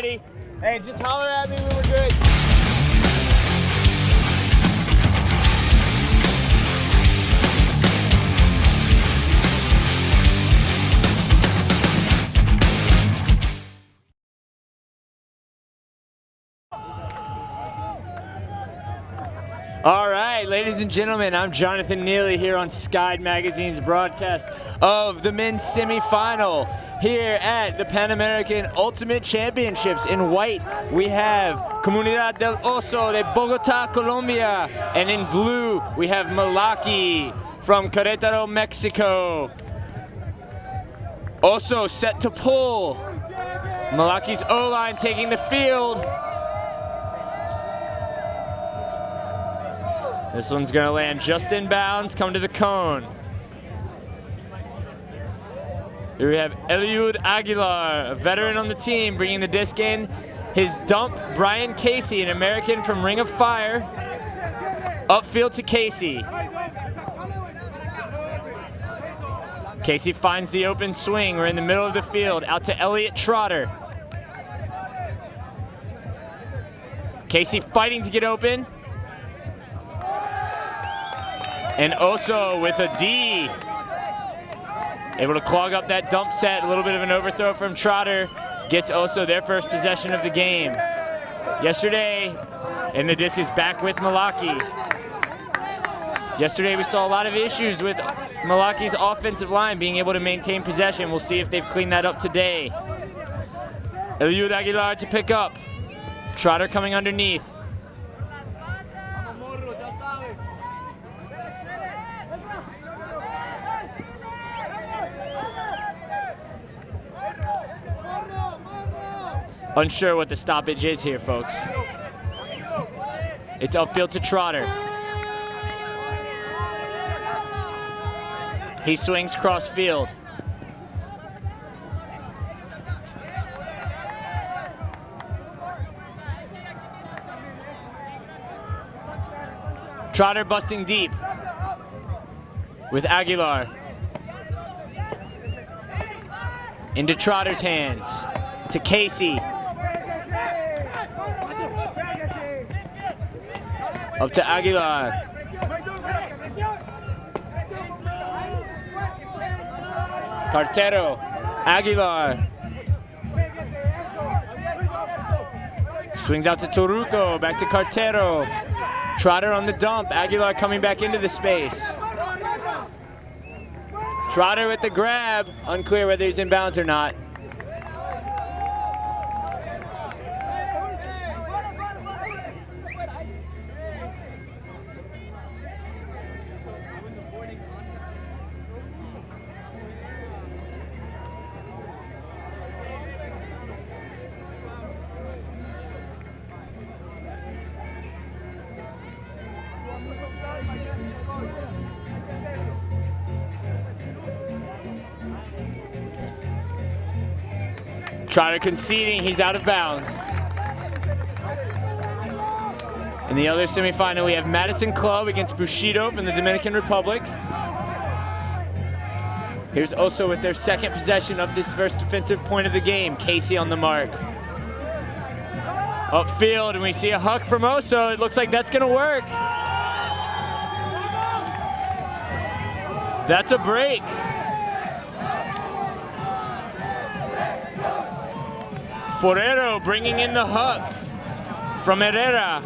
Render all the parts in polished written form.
ready. Hey, just holler at me when we're good. All right, ladies and gentlemen, I'm Jonathan Neely here on Skyd Magazine's broadcast of the men's semifinal here at the Pan American Ultimate Championships. In white, we have Communidad del Oso de Bogotá, Colombia, and in blue, we have Malaki from Queretaro, Mexico. Oso set to pull. Malaki's O-line taking the field. This one's gonna land just in bounds, come to the cone. Here we have Eliud Aguilar, a veteran on the team, bringing the disc in. His dump, Brian Casey, an American from Ring of Fire. Upfield to Casey. Casey finds the open swing. We're in the middle of the field, out to Elliott Trotter. Casey fighting to get open. And Oso with a D. Able to clog up that dump set. A little bit of an overthrow from Trotter. Gets Oso their first possession of the game. Yesterday, and the disc is back with Malaki. Yesterday we saw a lot of issues with Malaki's offensive line being able to maintain possession. We'll see if they've cleaned that up today. Eliud Aguilar to pick up. Trotter coming underneath. Unsure what the stoppage is here, folks. It's upfield to Trotter. He swings cross field. Trotter busting deep with Aguilar. Into Trotter's hands, to Casey. Up to Aguilar. Cartero, Aguilar. Swings out to Toruco, back to Cartero. Trotter on the dump, Aguilar coming back into the space. Trotter with the grab, unclear whether he's in bounds or not. Trotter conceding, he's out of bounds. In the other semifinal, we have Madison Club against Bushido from the Dominican Republic. Here's Oso with their second possession of this first defensive point of the game. Casey on the mark. Upfield, and we see a huck from Oso. It looks like that's gonna work. That's a break. Forero bringing in the huck from Herrera.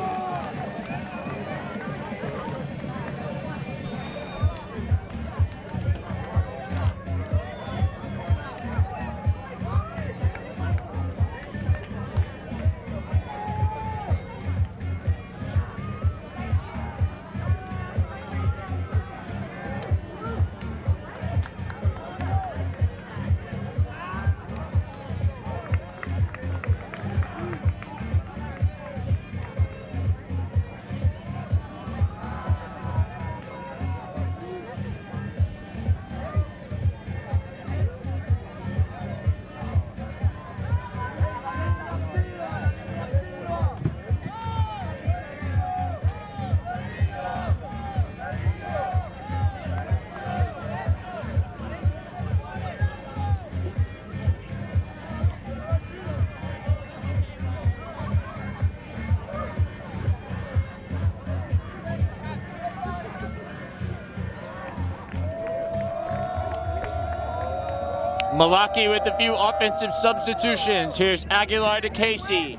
Malaki with a few offensive substitutions. Here's Aguilar to Casey.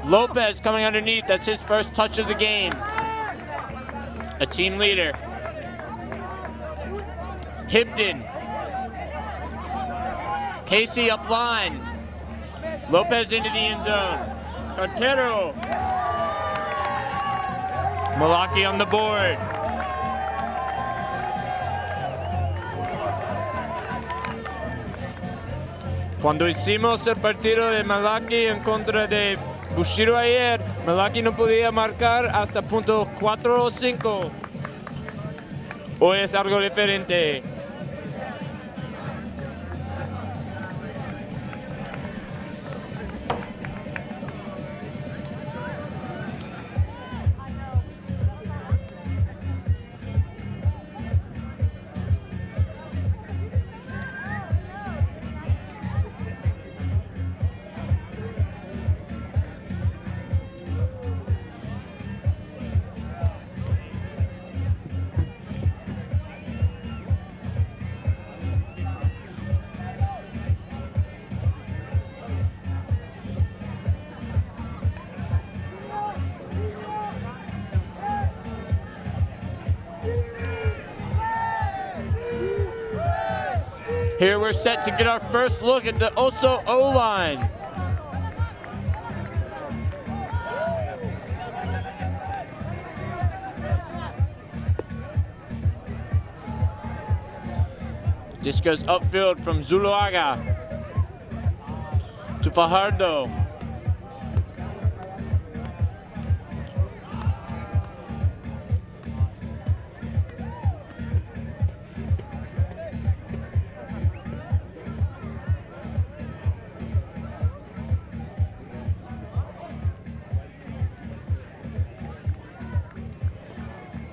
Lopez coming underneath. That's his first touch of the game. A team leader. Hibden. Casey up line. Lopez into the end zone. Queretaro. Malaki on the board. Cuando hicimos el partido de Malaki en contra de Bushiro ayer, Malaki no podía marcar hasta punto 4 o 5. Hoy es algo diferente. Here we're set to get our first look at the Oso O-line. This goes upfield from Zuluaga to Fajardo.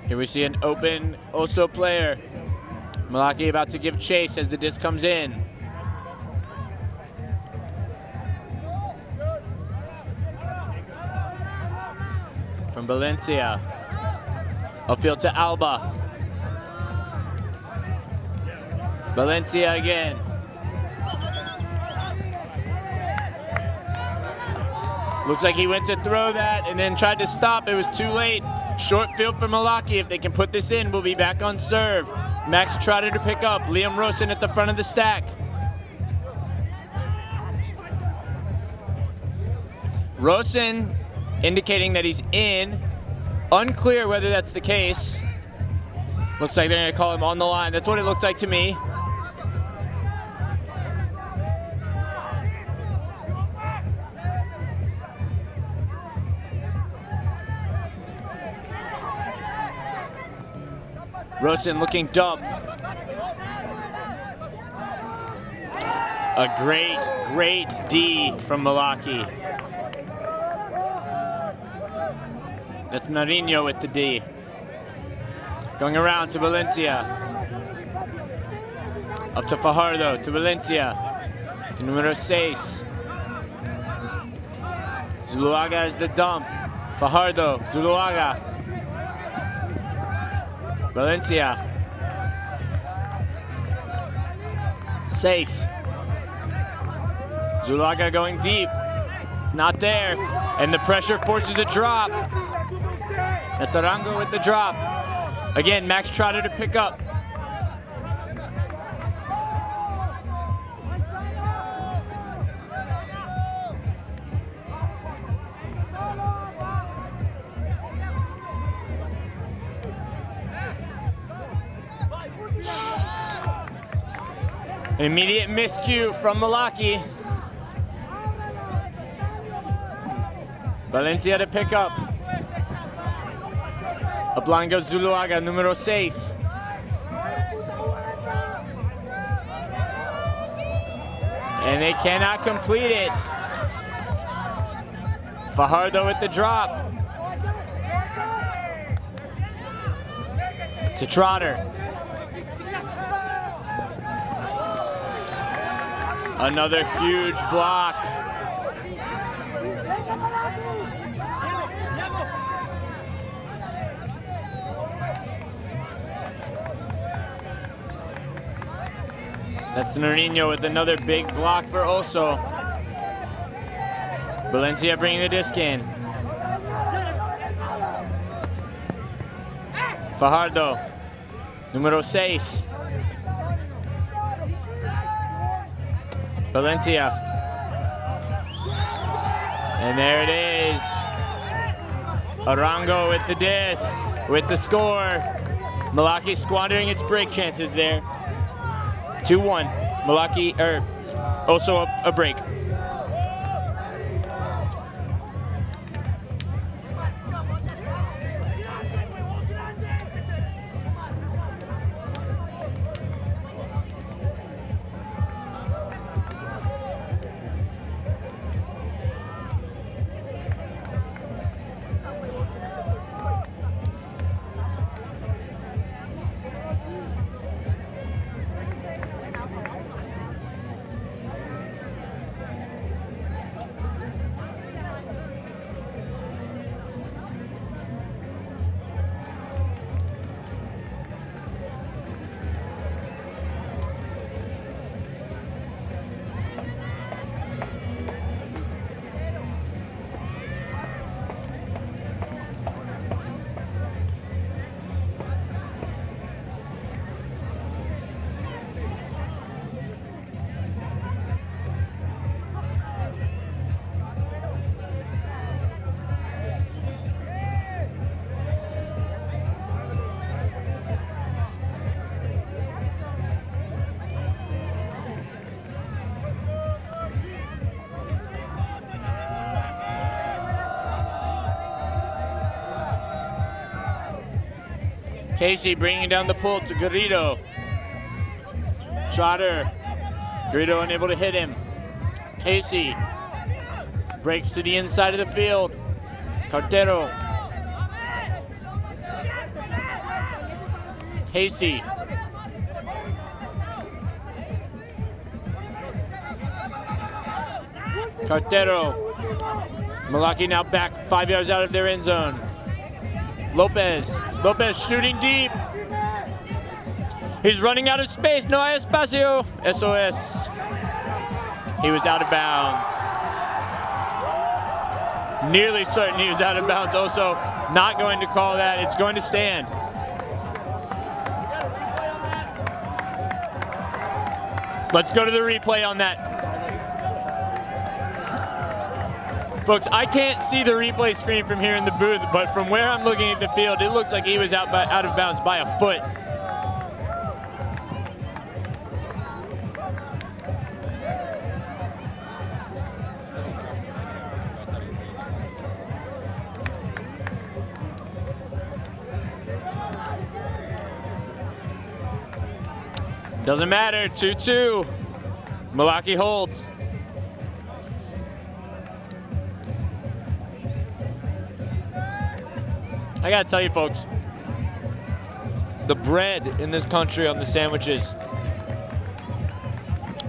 Here we see an open Oso player. Malaki about to give chase as the disc comes in. From Valencia. Upfield to Alba. Valencia again. Looks like he went to throw that and then tried to stop. It was too late. Short field for Malaki. If they can put this in, we'll be back on serve. Max Trotter to pick up. Liam Rosen at the front of the stack. Rosen indicating that he's in. Unclear whether that's the case. Looks like they're going to call him on the line. That's what it looked like to me. Rosen looking dump. A great D from Malaki. That's Nariño with the D. Going around to Valencia. Up to Fajardo, to Valencia. To numero 6. Zuluaga is the dump. Fajardo, Zuluaga. Valencia. 6. Zuluaga going deep. It's not there. And the pressure forces a drop. That's Arango with the drop. Again, Max Trotter to pick up. An immediate miscue from Malaki. Valencia to pick up. Up line goes Zuluaga, numero 6. And they cannot complete it. Fajardo with the drop. To Trotter. Another huge block. That's Nariño with another big block for Oso. Valencia bringing the disc in. Fajardo, número 6. Valencia. And there it is. Arango with the disc, with the score. Malaki squandering its break chances there. 2-1. Malaki, also a break. Casey bringing down the pull to Garrido. Trotter. Garrido unable to hit him. Casey breaks to the inside of the field. Cartero. Casey. Cartero. Malaki now back 5 yards out of their end zone. Lopez shooting deep. He's running out of space. No hay espacio. SOS. He was out of bounds. Nearly certain he was out of bounds. Also not going to call that. It's going to stand. Let's go to the replay on that. Folks, I can't see the replay screen from here in the booth, but from where I'm looking at the field, it looks like he was out of bounds by a foot. Doesn't matter, 2-2. Malaki holds. I gotta tell you folks, the bread in this country on the sandwiches,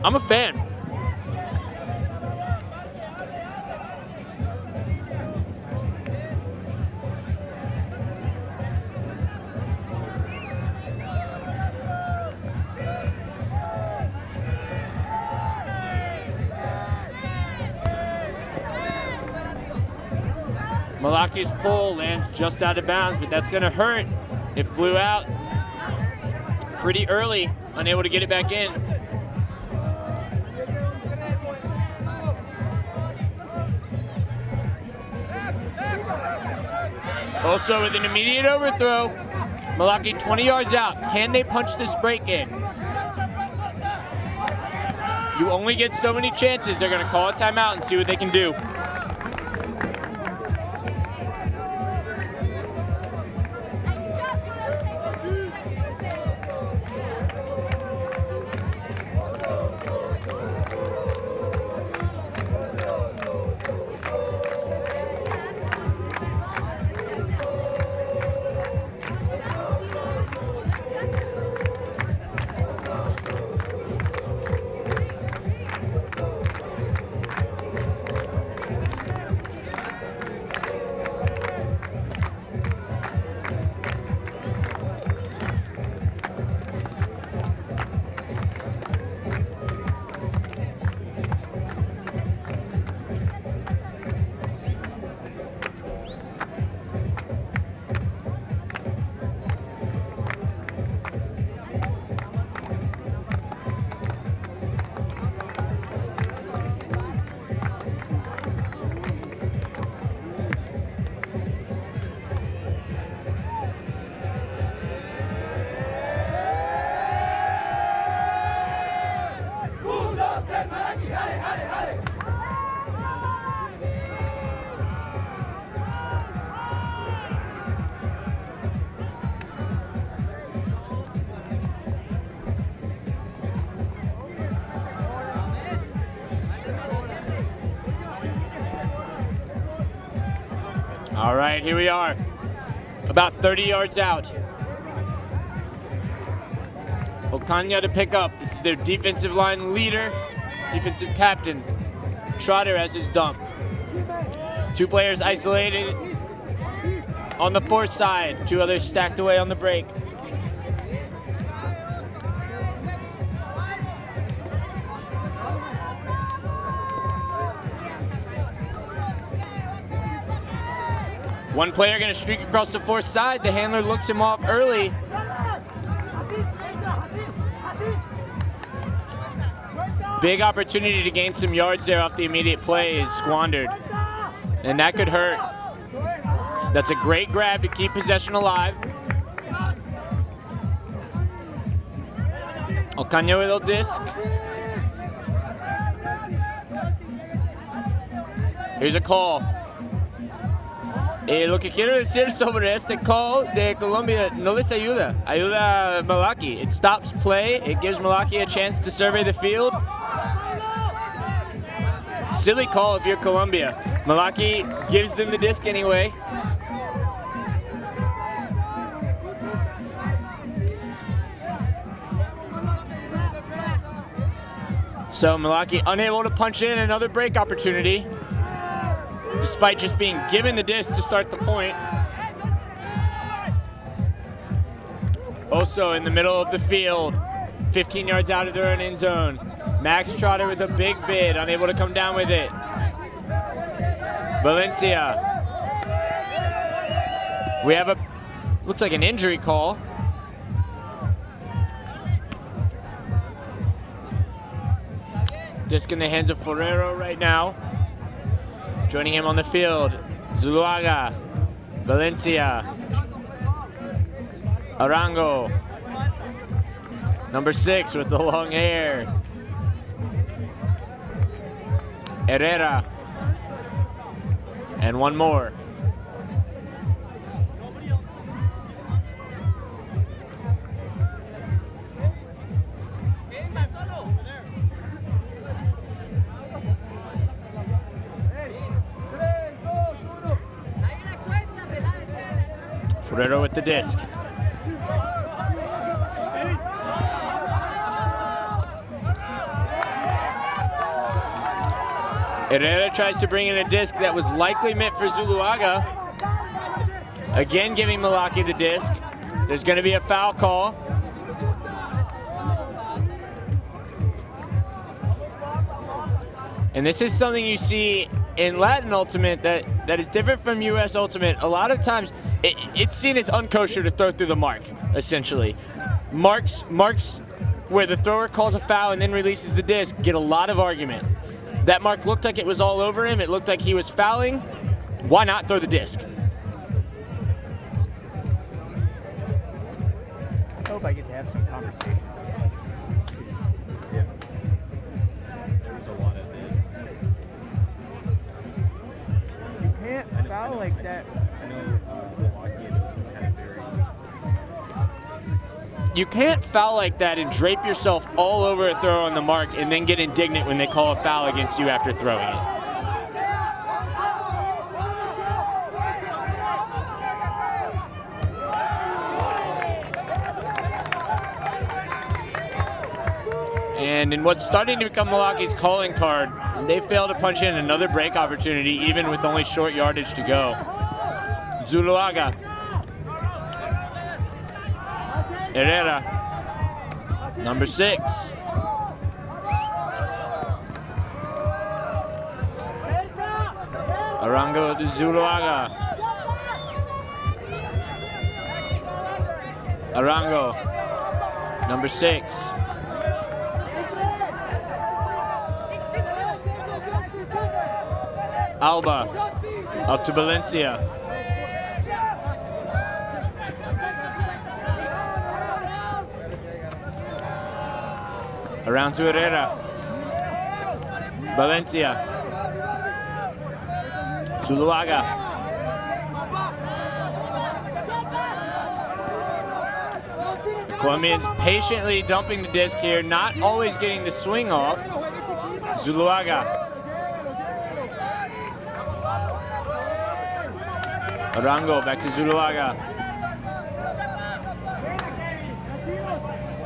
I'm a fan. Malaki's pull lands just out of bounds, but that's gonna hurt. It flew out pretty early, unable to get it back in. Also with an immediate overthrow, Malaki 20 yards out. Can they punch this break in? You only get so many chances. They're gonna call a timeout and see what they can do. All right, here we are. About 30 yards out. Ocaña to pick up. This is their defensive line leader, defensive captain. Trotter as his dump. 2 players isolated on the far side. 2 others stacked away on the break. One player gonna streak across the far side. The handler looks him off early. Big opportunity to gain some yards there off the immediate play is squandered. And that could hurt. That's a great grab to keep possession alive. Ocaña with a disc. Here's a call. Lo que quiero decir sobre este call de Colombia no les ayuda. Ayuda a Malaki. It stops play. It gives Malaki a chance to survey the field. Silly call if you're Colombia. Malaki gives them the disc anyway. So Malaki unable to punch in another break opportunity, despite just being given the disc to start the point. Also in the middle of the field, 15 yards out of their own end zone. Max Trotter with a big bid, unable to come down with it. Valencia. We have looks like an injury call. Disc in the hands of Ferrero right now. Joining him on the field, Zuluaga, Valencia, Arango, number 6 with the long hair, Herrera, and one more. Ferrero with the disc. Herrera tries to bring in a disc that was likely meant for Zuluaga. Again giving Malaki the disc. There's going to be a foul call. And this is something you see in Latin Ultimate that is different from US Ultimate. A lot of times it's seen as unkosher to throw through the mark, essentially. Marks where the thrower calls a foul and then releases the disc get a lot of argument. That mark looked like it was all over him. It looked like he was fouling. Why not throw the disc? I hope I get to have some conversations. Yeah. There was a lot of this. You can't foul like that. I know Malaki and those were kind of very... You can't foul like that and drape yourself all over a throw on the mark and then get indignant when they call a foul against you after throwing it. And in what's starting to become Malaki's calling card, they fail to punch in another break opportunity even with only short yardage to go. Zuluaga. Herrera, number 6. Arango to Zuluaga. Arango, number 6. Alba, up to Valencia. Around to Herrera. Valencia. Zuluaga. The Colombians patiently dumping the disc here, not always getting the swing off. Zuluaga. Arango back to Zuluaga.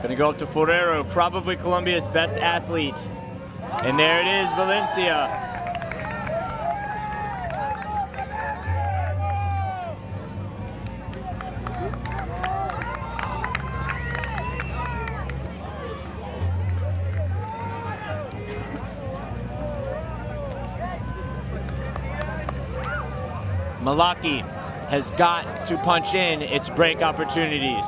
Gonna go up to Forero, probably Colombia's best athlete. And there it is, Valencia. Malaki has got to punch in its break opportunities.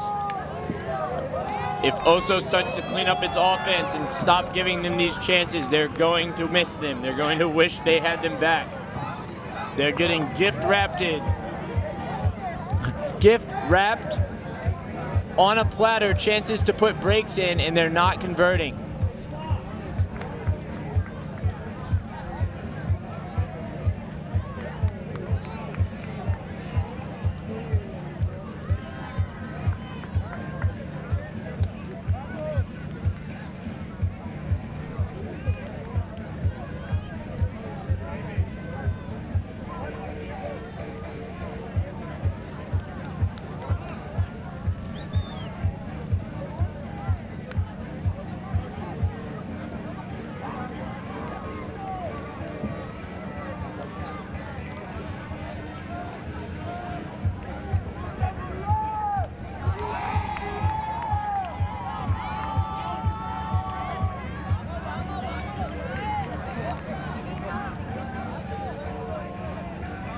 If Oso starts to clean up its offense and stop giving them these chances, they're going to miss them. They're going to wish they had them back. They're getting gift-wrapped on a platter, chances to put breaks in, and they're not converting.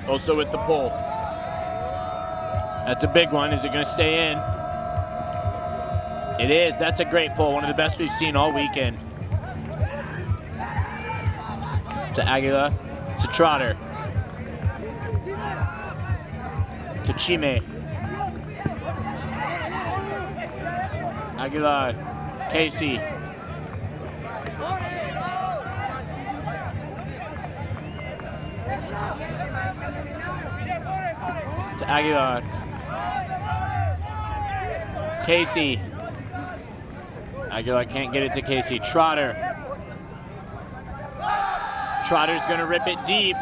Also with the pull. That's a big one. Is it going to stay in? It is. That's a great pull. One of the best we've seen all weekend. To Aguila. To Trotter. To Chime. Aguila. Casey. To Aguilar. Casey. Aguilar can't get it to Casey. Trotter. Trotter's gonna rip it deep.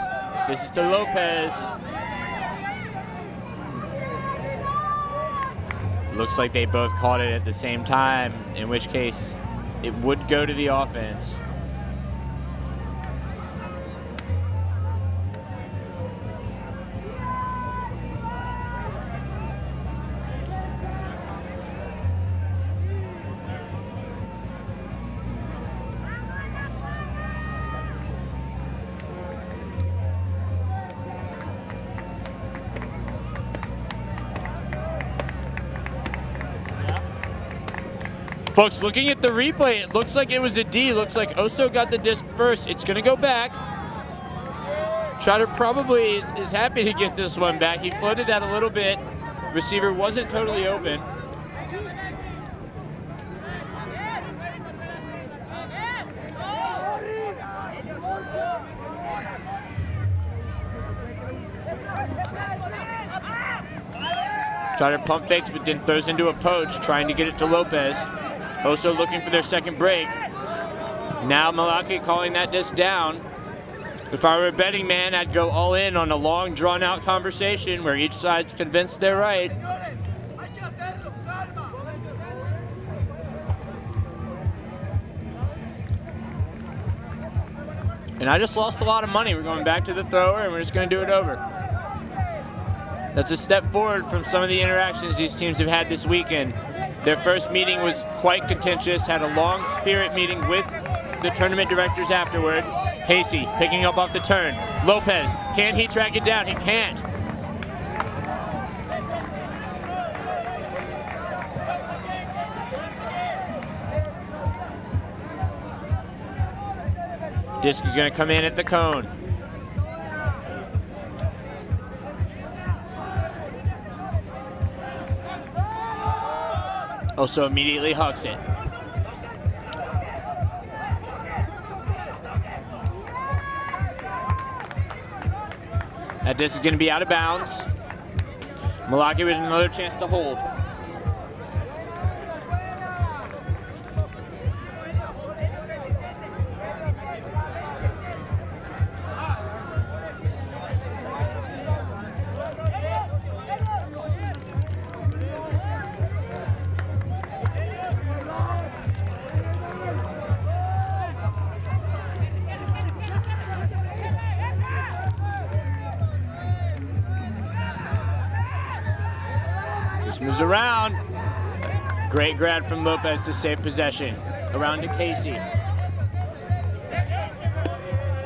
This is to Lopez. Looks like they both caught it at the same time, in which case it would go to the offense. Folks, looking at the replay, it looks like it was a D. Looks like Oso got the disc first. It's going to go back. Trotter probably is happy to get this one back. He floated that a little bit. Receiver wasn't totally open. Trotter pump fakes, but then throws into a poach, trying to get it to Lopez. Oso looking for their second break. Now Malaki calling that disc down. If I were a betting man, I'd go all in on a long, drawn-out conversation where each side's convinced they're right. And I just lost a lot of money. We're going back to the thrower, and we're just going to do it over. That's a step forward from some of the interactions these teams have had this weekend. Their first meeting was quite contentious, had a long spirit meeting with the tournament directors afterward. Casey picking up off the turn. Lopez, can he track it down? He can't. Disc is going to come in at the cone. Also immediately hucks it. That disc is going to be out of bounds. Malaki with another chance to hold. Great grab from Lopez to save possession. Around to Casey.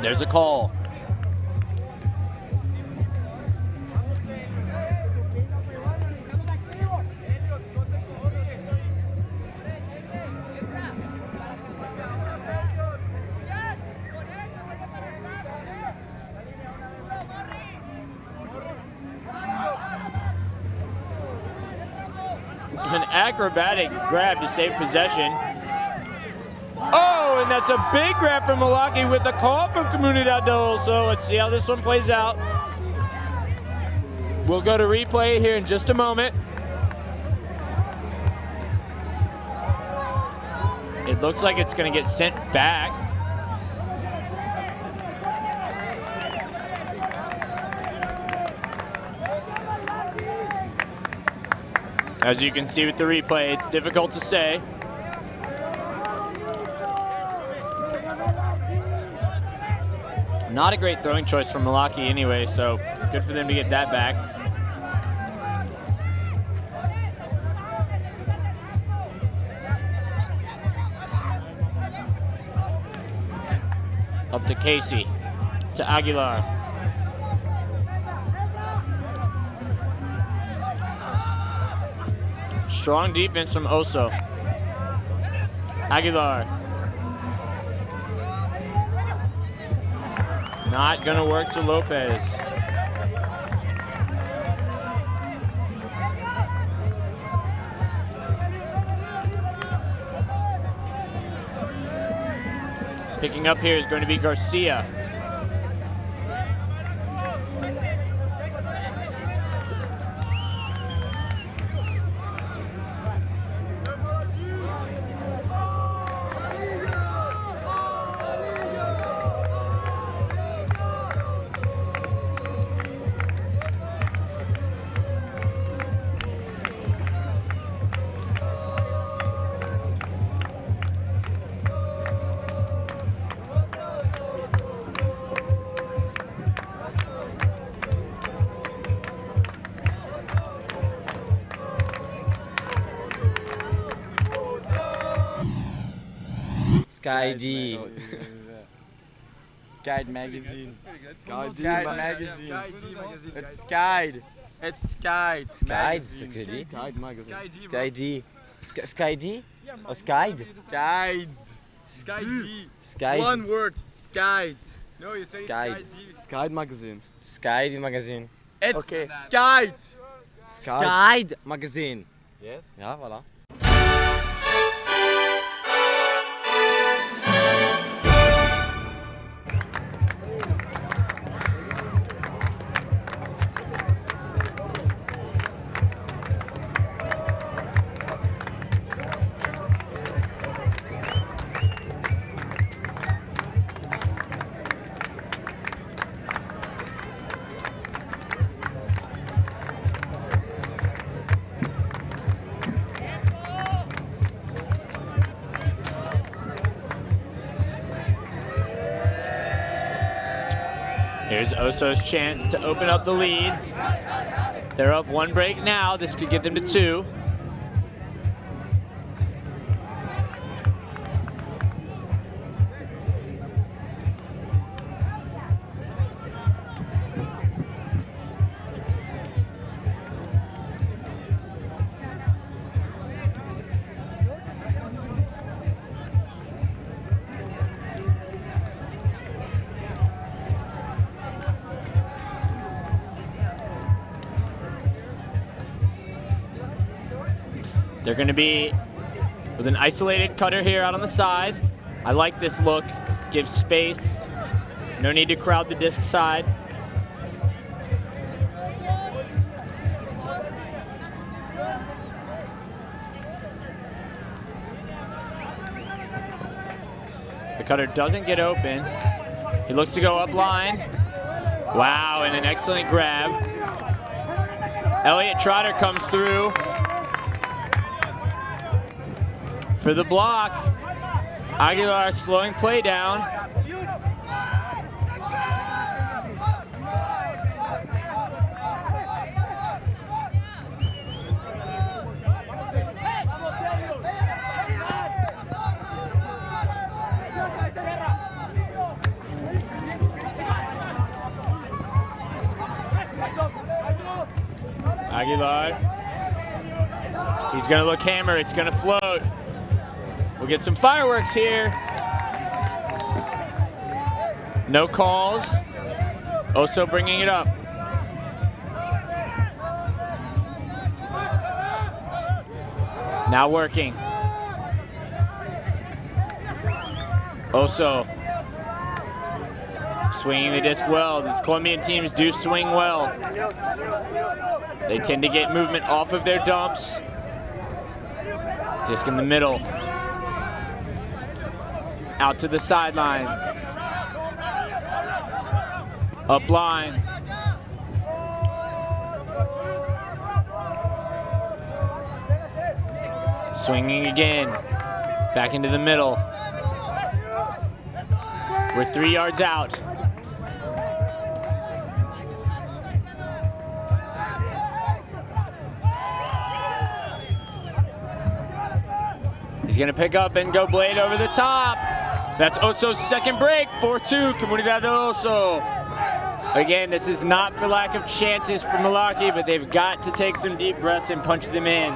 There's a call. An acrobatic grab to save possession. Oh, and that's a big grab from Malaki with the call from Communidad. So let's see how this one plays out. We'll go to replay here in just a moment. It looks like it's going to get sent back. As you can see with the replay, it's difficult to say. Not a great throwing choice from Malaki anyway, so good for them to get that back. Up to Casey, to Aguilar. Strong defense from Oso. Aguilar. Not gonna work to Lopez. Picking up here is going to be Garcia. Sky D. Skied magazine. Skied magazine. It's skied. It's skied. Skied, c'est ce que je dis. Sky D. Sky D? Oh, skied. Skied. Skied. Skied. One word. Skied. No, you say Skied. Skied magazine. Skied magazine. It's Okay. skied. Skied magazine. Yes. Ja, voilà. Here's Oso's chance to open up the lead. They're up one break now. This could get them to 2. They're going to be with an isolated cutter here out on the side. I like this look. Gives space. No need to crowd the disc side. The cutter doesn't get open. He looks to go up line. Wow, and an excellent grab. Elliott Trotter comes through for the block. Aguilar slowing play down. Aguilar. He's gonna look hammer, it's gonna float. We'll get some fireworks here. No calls. Oso bringing it up. Now working. Oso swinging the disc well. These Colombian teams do swing well. They tend to get movement off of their dumps. Disc in the middle. Out to the sideline. Up line. Swinging again. Back into the middle. We're 3 yards out. He's gonna pick up and go blade over the top. That's Oso's second break, 4-2, Comunidad del Oso. Again, this is not for lack of chances for Malaki, but they've got to take some deep breaths and punch them in.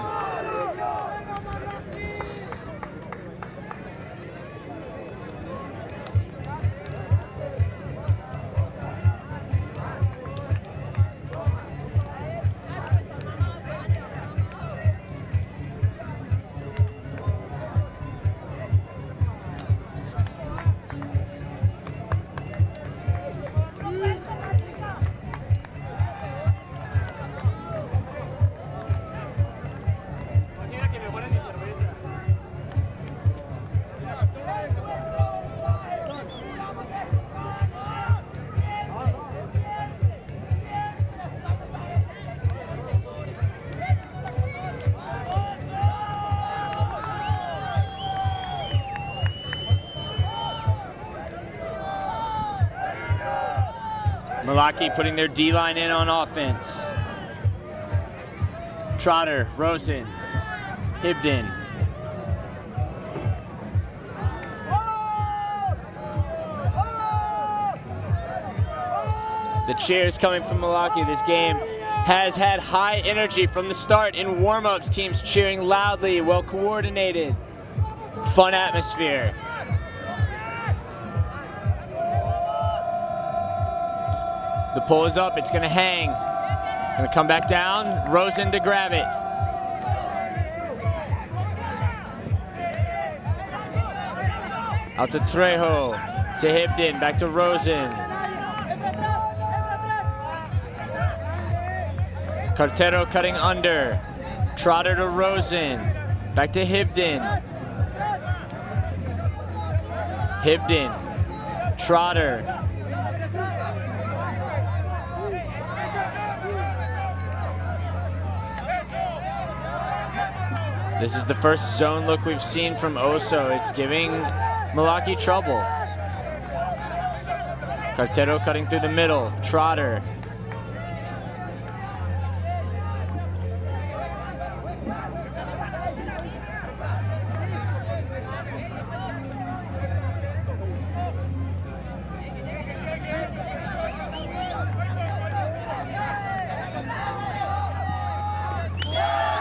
Malaki putting their D-line in on offense. Trotter, Rosen, Hibden. The cheers coming from Malaki. This game has had high energy from the start in warm-ups. Teams cheering loudly, well coordinated. Fun atmosphere. The pull is up, it's gonna hang. Gonna come back down, Rosen to grab it. Out to Trejo, to Hibden, back to Rosen. Queretaro cutting under. Trotter to Rosen, back to Hibden. Hibden, Trotter. This is the first zone look we've seen from Oso. It's giving Malaki trouble. Queretaro cutting through the middle. Trotter.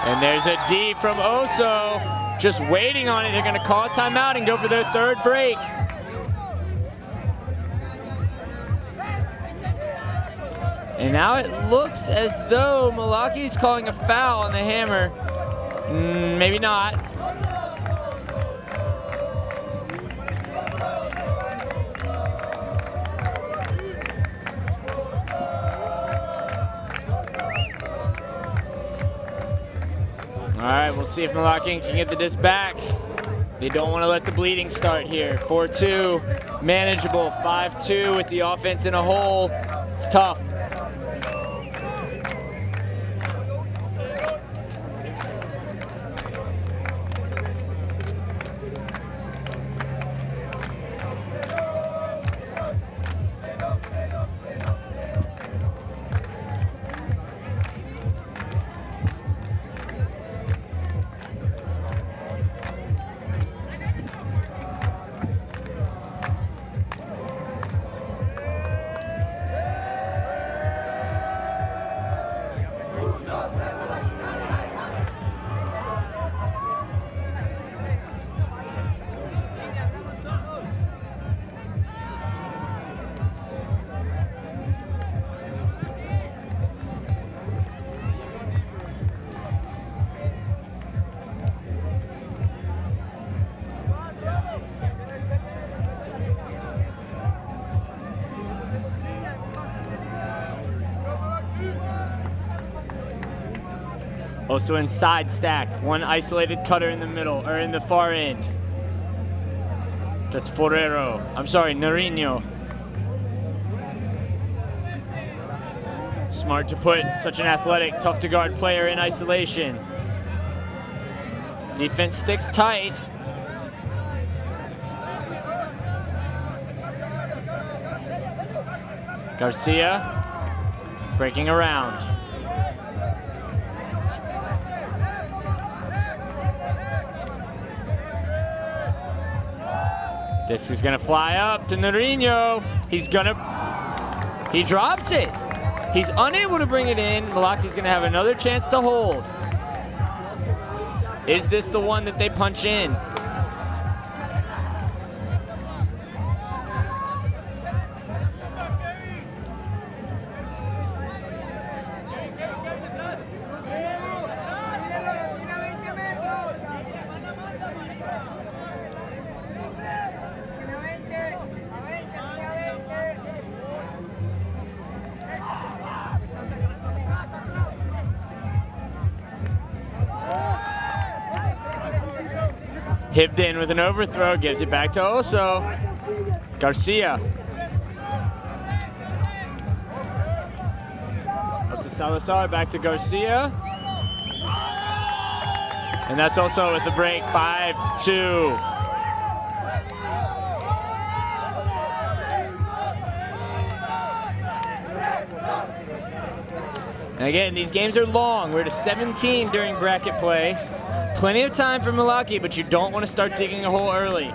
And there's a D from Oso, just waiting on it. They're gonna call a timeout and go for their third break. And now it looks as though Malaki's calling a foul on the hammer. Maybe not. All right, we'll see if Malaki can get the disc back. They don't want to let the bleeding start here. 4-2, manageable. 5-2 with the offense in a hole. It's tough. Also in side stack, one isolated cutter in the middle, or in the far end. That's Forero. I'm sorry, Nariño. Smart to put such an athletic, tough to guard player in isolation. Defense sticks tight. Garcia breaking around. This is gonna fly up to Nariño. He drops it. He's unable to bring it in. Malaki's gonna have another chance to hold. Is this the one that they punch in? Hibbed in with an overthrow, gives it back to Oso. Garcia. Up to Salazar, back to Garcia. And that's Oso with the break, 5-2. And again, these games are long. We're to 17 during bracket play. Plenty of time for Malaki, but you don't want to start digging a hole early.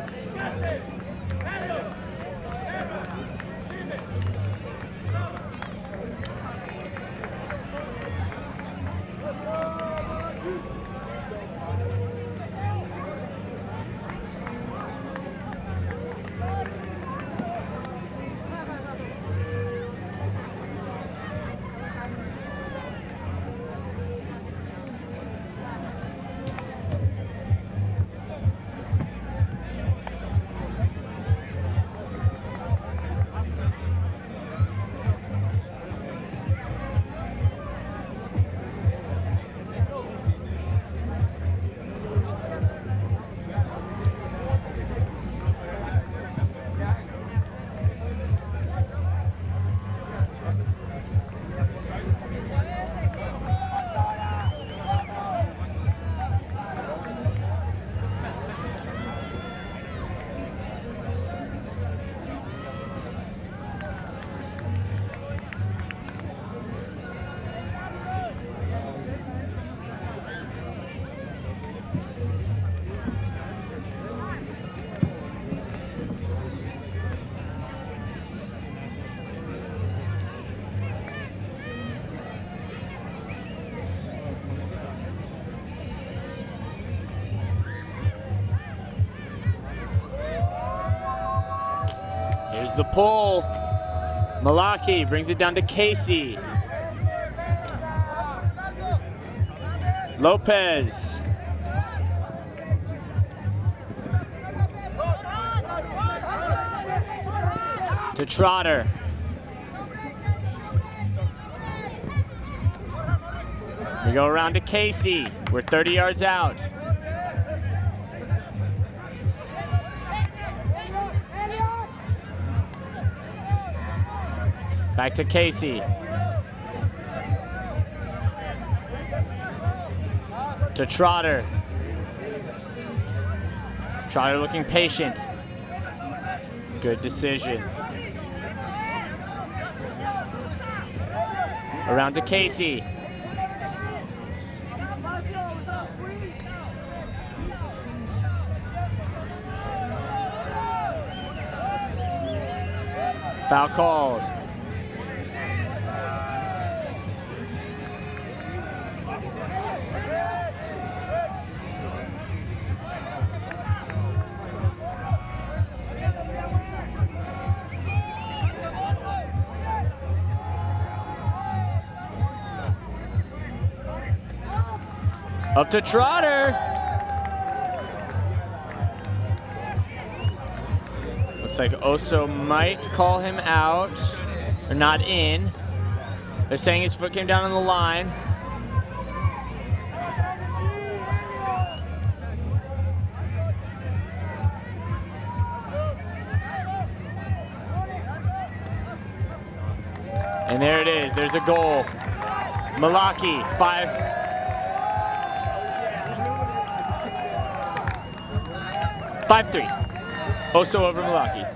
Here's the pull. Malaki brings it down to Casey. Lopez. To Trotter. We go around to Casey. We're 30 yards out. Back to Casey. To Trotter. Trotter looking patient. Good decision. Around to Casey. Foul called. Up to Trotter. Looks like Oso might call him out, or not in. They're saying his foot came down on the line. And there it is. There's a goal. Malaki, 5-3. Oso over Malaki.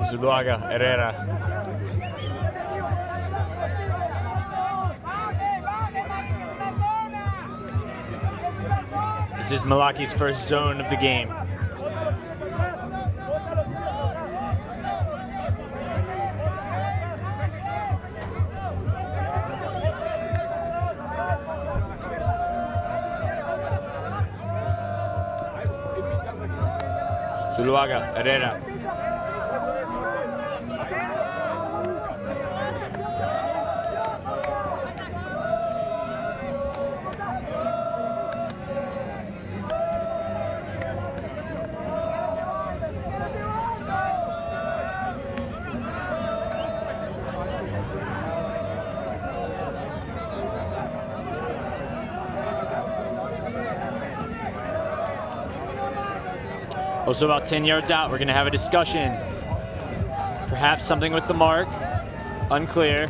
Zuluaga, Herrera. This is Malaki's first zone of the game. Zuluaga, Herrera. Also about 10 yards out, we're gonna have a discussion. Perhaps something with the mark, unclear.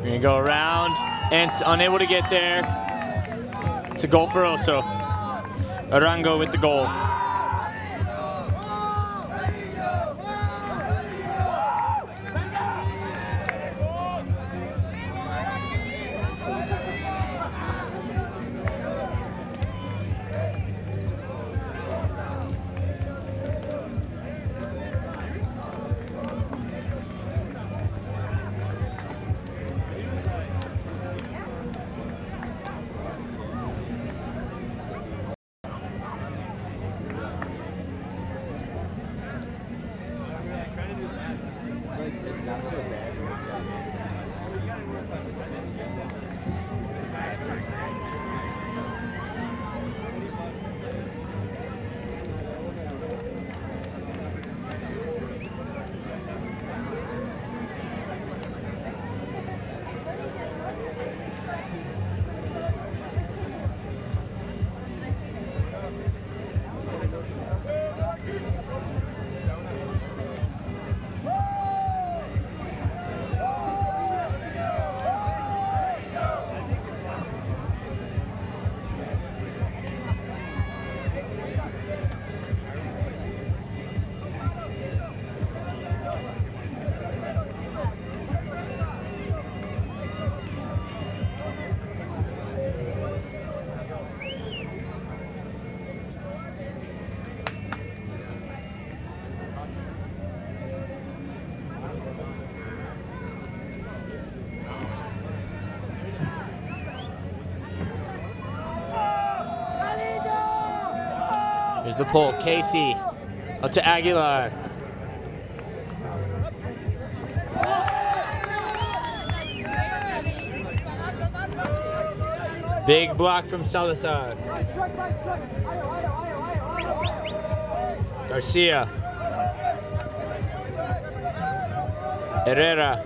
We're gonna go around and it's unable to get there. It's a goal for Oso. Arango with the goal. Here's the pull, Casey, up to Aguilar. Big block from Salazar. Garcia. Herrera.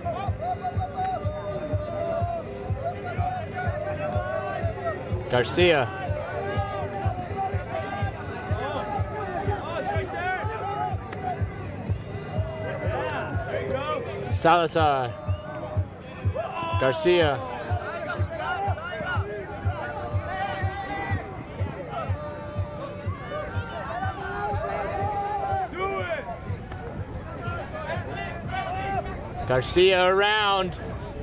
Garcia. Salazar. Garcia. Garcia around.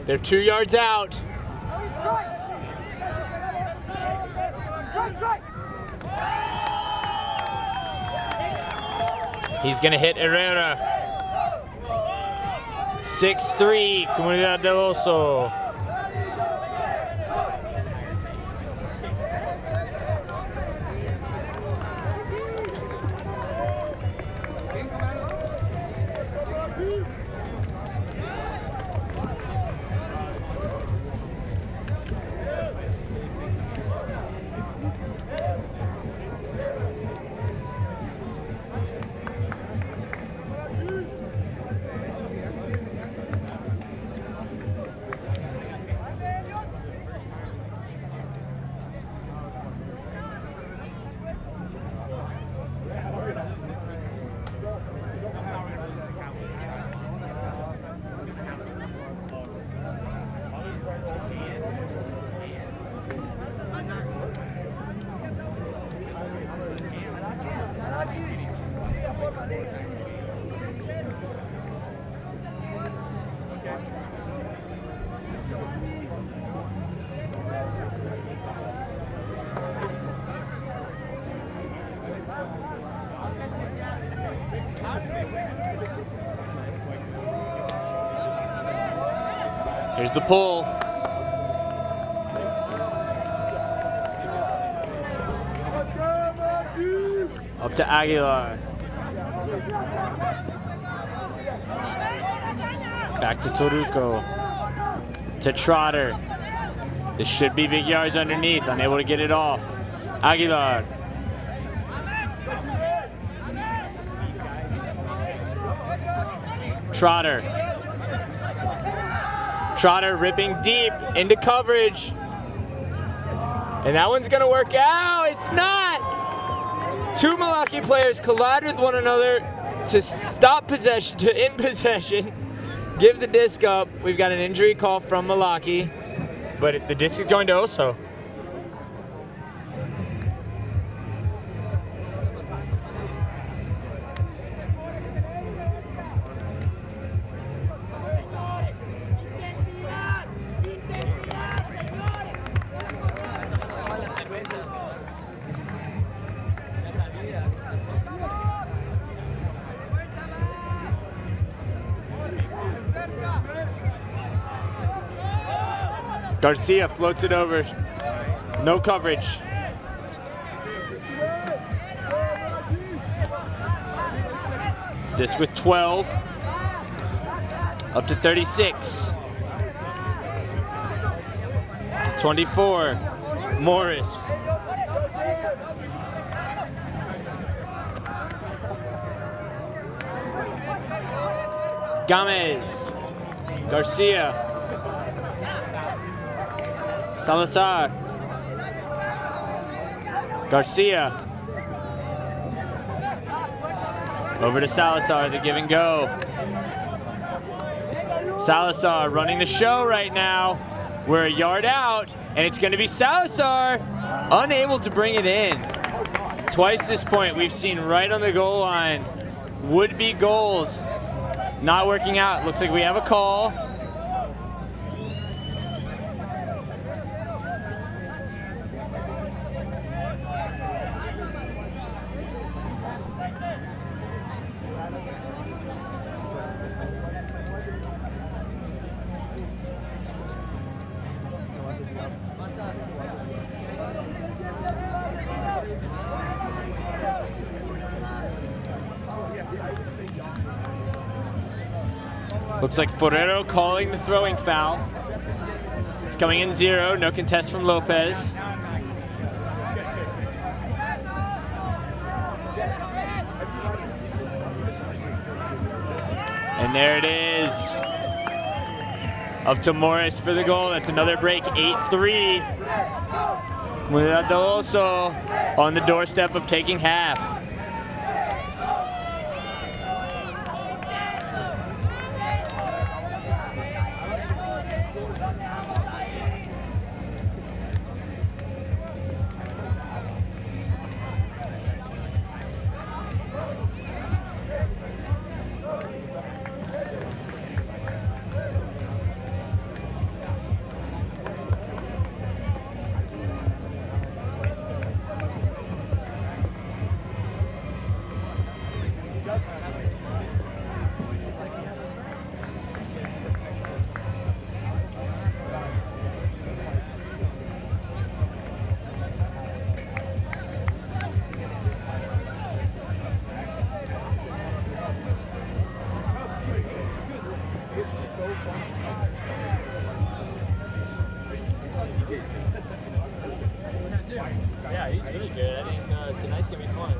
They're 2 yards out. He's gonna hit Herrera. 6-3, Comunidad del Oso. Here's the pull. Up to Aguilar. Back to Toruco. To Trotter. This should be big yards underneath. Unable to get it off. Aguilar. Trotter. Trotter ripping deep into coverage. And that one's gonna work out. It's not. 2 Malaki players collide with one another to stop possession, to end possession. Give the disc up. We've got an injury call from Malaki, but the disc is going to Oso. Garcia floats it over. No coverage. Disc with 12. Up to 36. To 24. Morris. Gomez. Garcia. Salazar. Garcia. Over to Salazar, the give and go. Salazar running the show right now. We're a yard out, and it's going to be Salazar unable to bring it in. Twice this point we've seen right on the goal line. Would-be goals not working out. Looks like we have a call. Looks like Forero calling the throwing foul. It's coming in 0, no contest from Lopez. And there it is. Up to Morris for the goal. That's another break, 8-3. Comunidad del Oso on the doorstep of taking half. Yeah, he's really good. I think tonight's gonna be fun.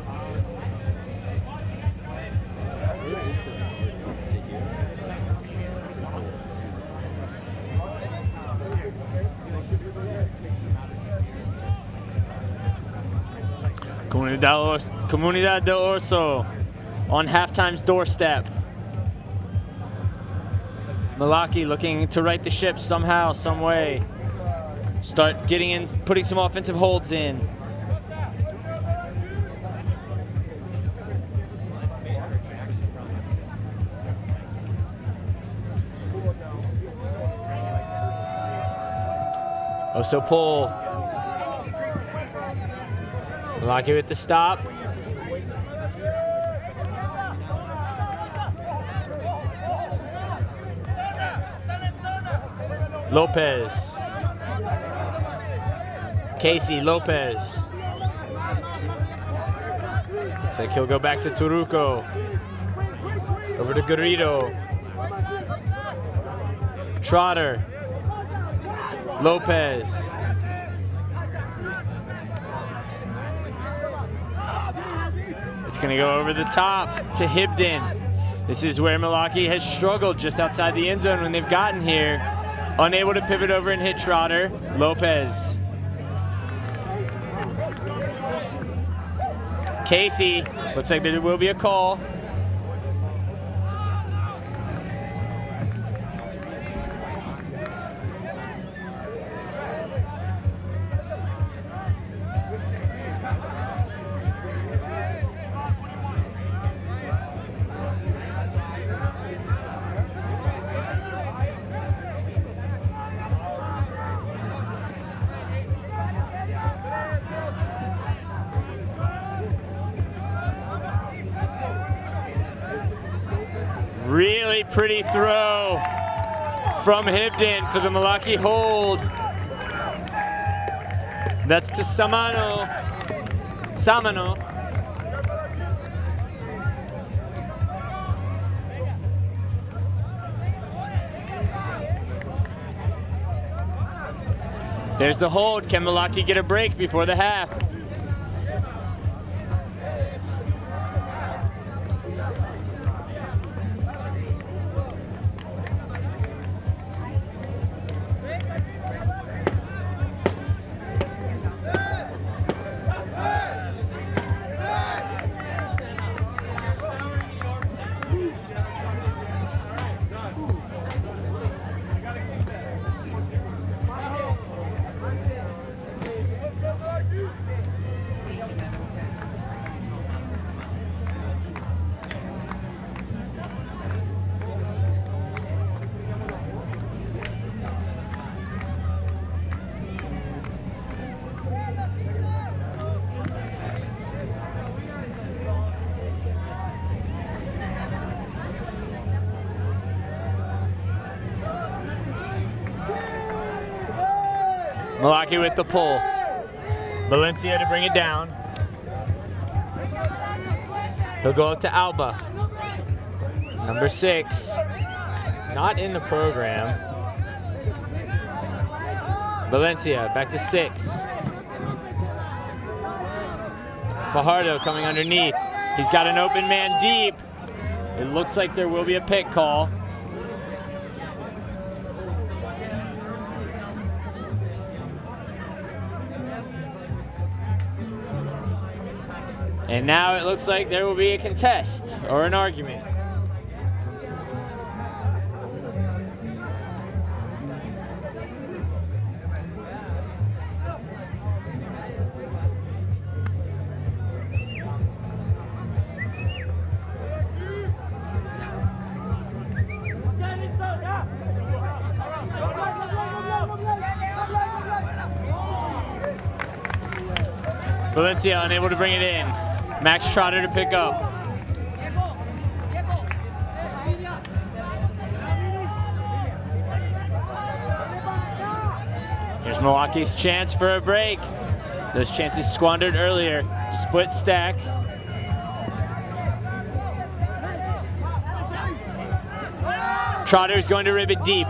Comunidad del Orso on halftime's doorstep. Malaki looking to right the ship somehow, some way. Start getting in, putting some offensive holds in. Also pull. Malaki with the stop. Lopez. Casey Lopez. Looks like he'll go back to Turuco. Over to Garrido. Trotter. Lopez. It's going to go over the top to Hibden. This is where Malaki has struggled just outside the end zone when they've gotten here. Unable to pivot over and hit Trotter. Lopez. Casey. Looks like there will be a call. Really pretty throw from Hibden for the Malaki hold. That's to Samano. There's the hold. Can Malaki get a break before the half? Malaki with the pull. Valencia to bring it down. He'll go up to Alba. Number 6. Not in the program. Valencia back to 6. Fajardo coming underneath. He's got an open man deep. It looks like there will be a pick call. And now it looks like there will be a contest or an argument. Valencia unable to bring it in. Max Trotter to pick up. Here's Malaki's chance for a break. Those chances squandered earlier. Split stack. Trotter is going to rib it deep.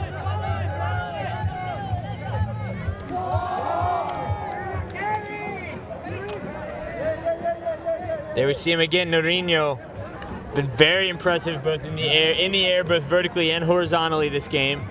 There we see him again, Norino. Been very impressive both in the air, both vertically and horizontally this game.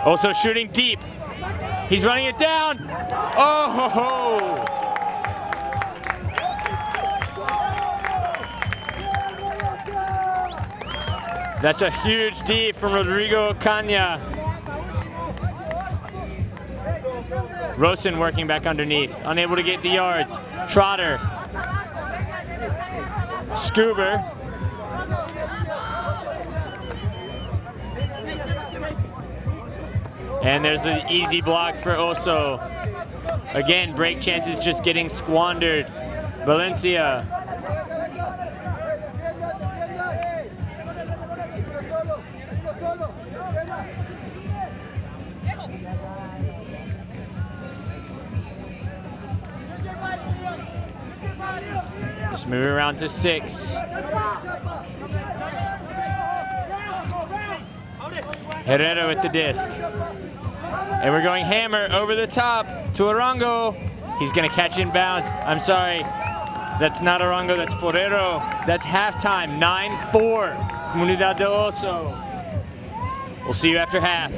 Also shooting deep. He's running it down. Oh ho ho! That's a huge D from Rodrigo Ocaña. Rosen working back underneath, unable to get the yards. Trotter. Scuber. And there's an easy block for Oso. Again, break chances just getting squandered. Valencia. Just moving around to 6. Herrera with the disc. And we're going hammer over the top to Arango. He's gonna catch inbounds. I'm sorry, that's not Arango, that's Forero. That's halftime, 9-4, Comunidad de Oso. We'll see you after half.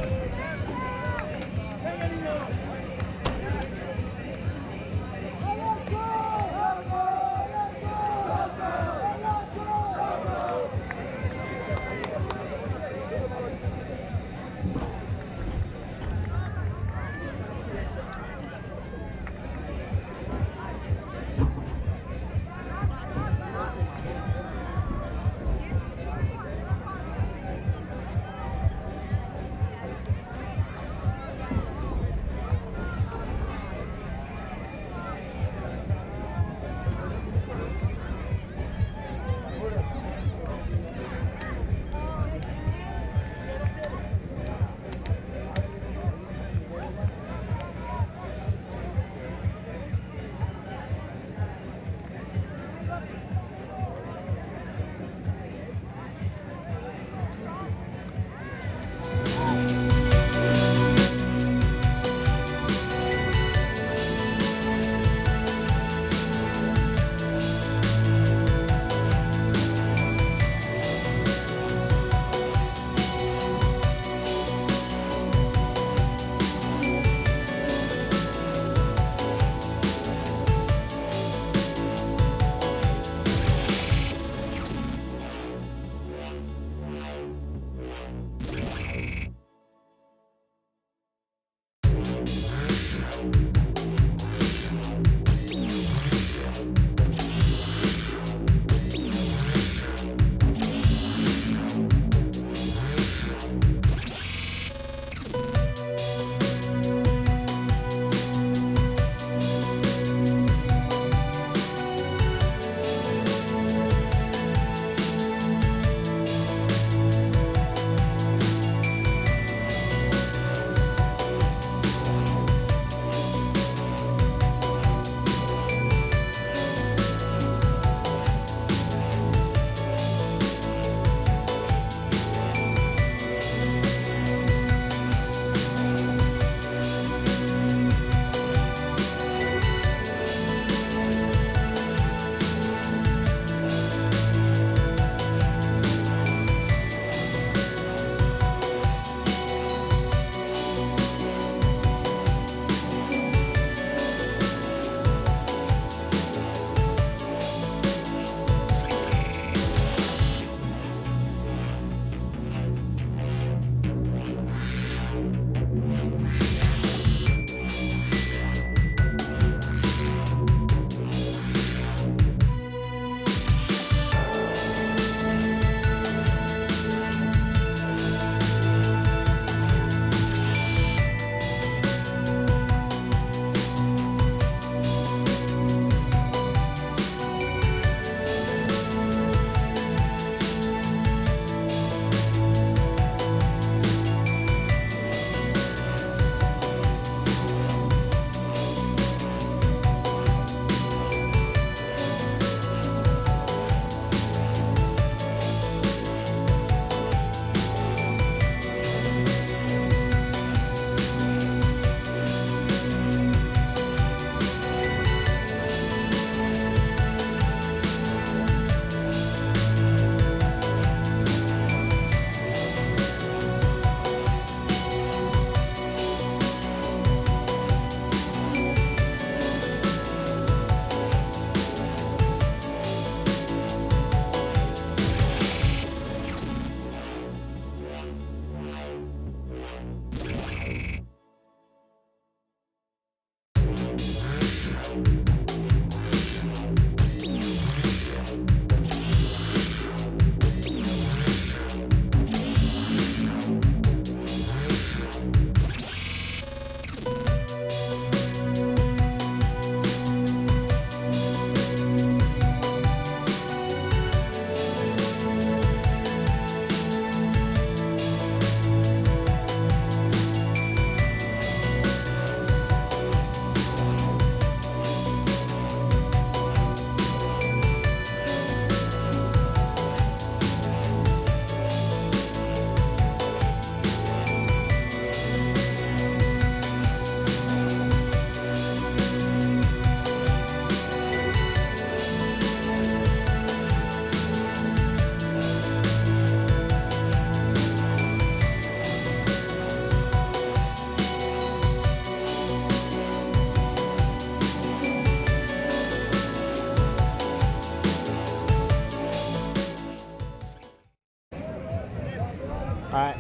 All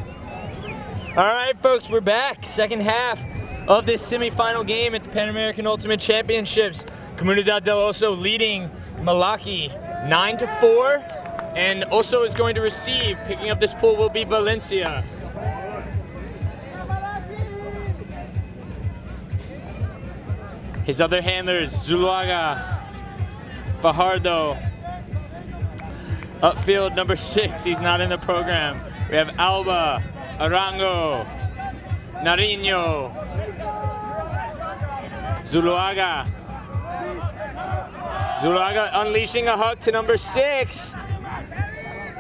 right, folks, we're back. Second half of this semifinal game at the Pan American Ultimate Championships. Comunidad del Oso leading Malaki 9-4, and Oso is going to receive. Picking up this pool will be Valencia. His other handlers, Zuluaga, Fajardo. Upfield, number 6, he's not in the program. We have Alba, Arango, Nariño, Zuluaga. Zuluaga unleashing a hook to number 6.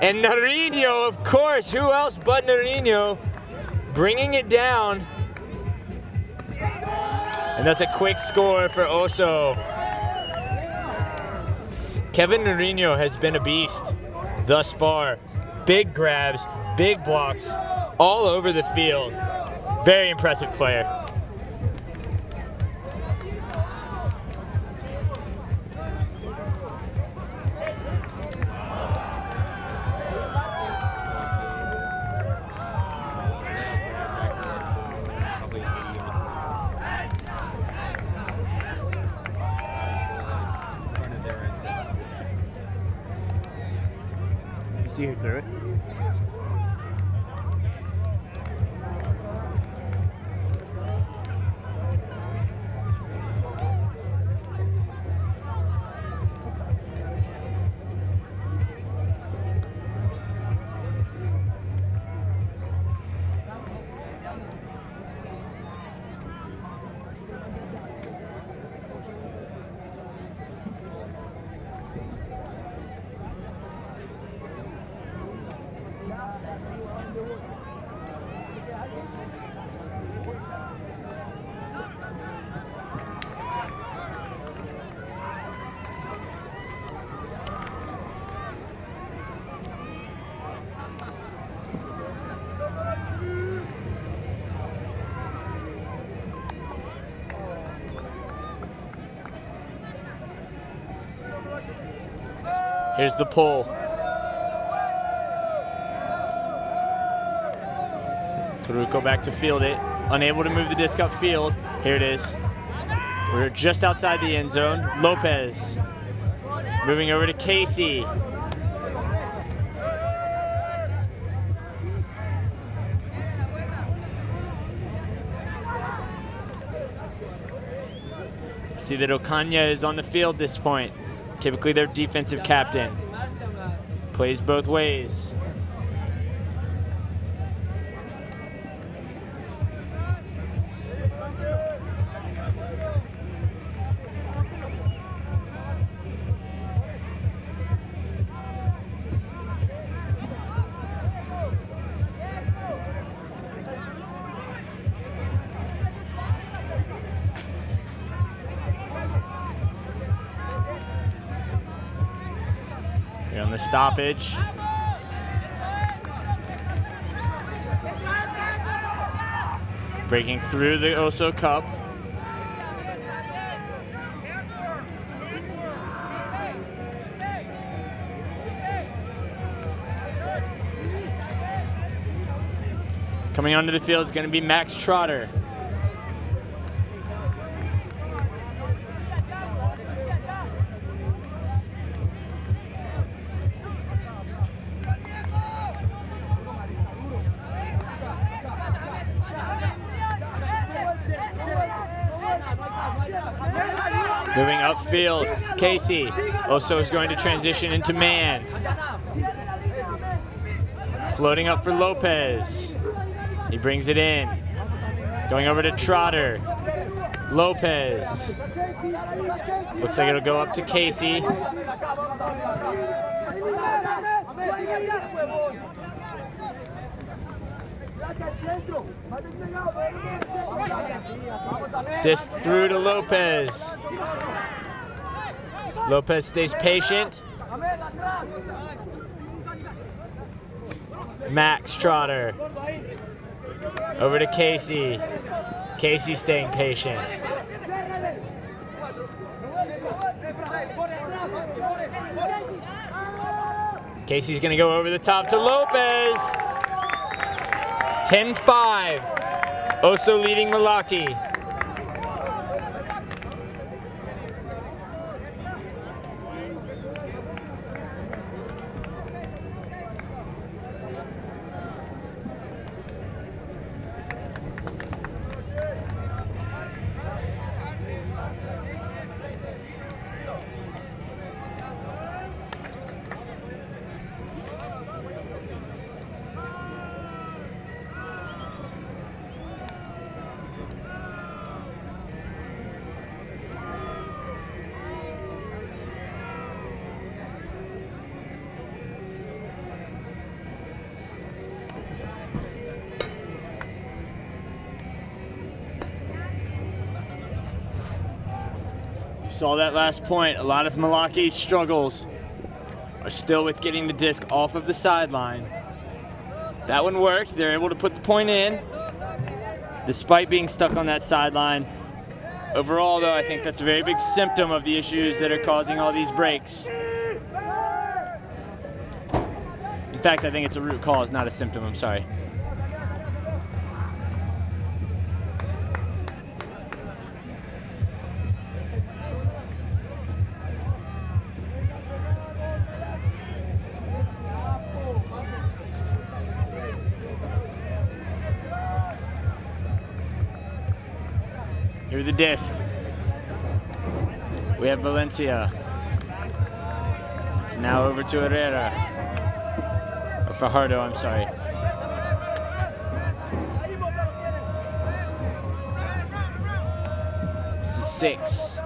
And Nariño, of course, who else but Nariño, bringing it down. And that's a quick score for Oso. Kevin Nariño has been a beast thus far. Big grabs, big blocks, all over the field. Very impressive player. See who threw it? Here's the pull. Taruco back to field it. Unable to move the disc upfield. Here it is. We're just outside the end zone. Lopez moving over to Casey. See that Ocaña is on the field this point. Typically their defensive captain. Plays both ways. On the stoppage. Breaking through the Oso Cup. Coming onto the field is going to be Max Trotter. Moving upfield, Casey. Oso is going to transition into man. Floating up for Lopez. He brings it in. Going over to Trotter. Lopez. Looks like it'll go up to Casey. Disc through to Lopez. Lopez stays patient. Max Trotter. Over to Casey. Casey staying patient. Casey's gonna go over the top to Lopez. 10-5. Oso leading Malaki. Saw that last point. A lot of Malaki's struggles are still with getting the disc off of the sideline. That one worked. They're able to put the point in despite being stuck on that sideline. Overall, though, I think that's a very big symptom of the issues that are causing all these breaks. In fact, I think it's a root cause, not a symptom. I'm sorry. Here's the disc. We have Valencia. It's now over to Herrera. Or Fajardo, I'm sorry. This is 6.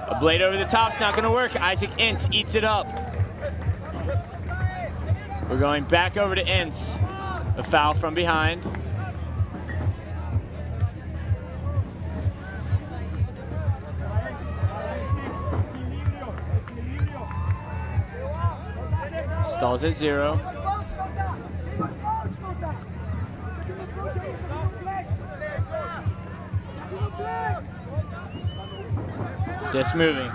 A blade over the top's not gonna work. Isaac Ince eats it up. We're going back over to Ince. A foul from behind. Stalls at 0. Disc moving.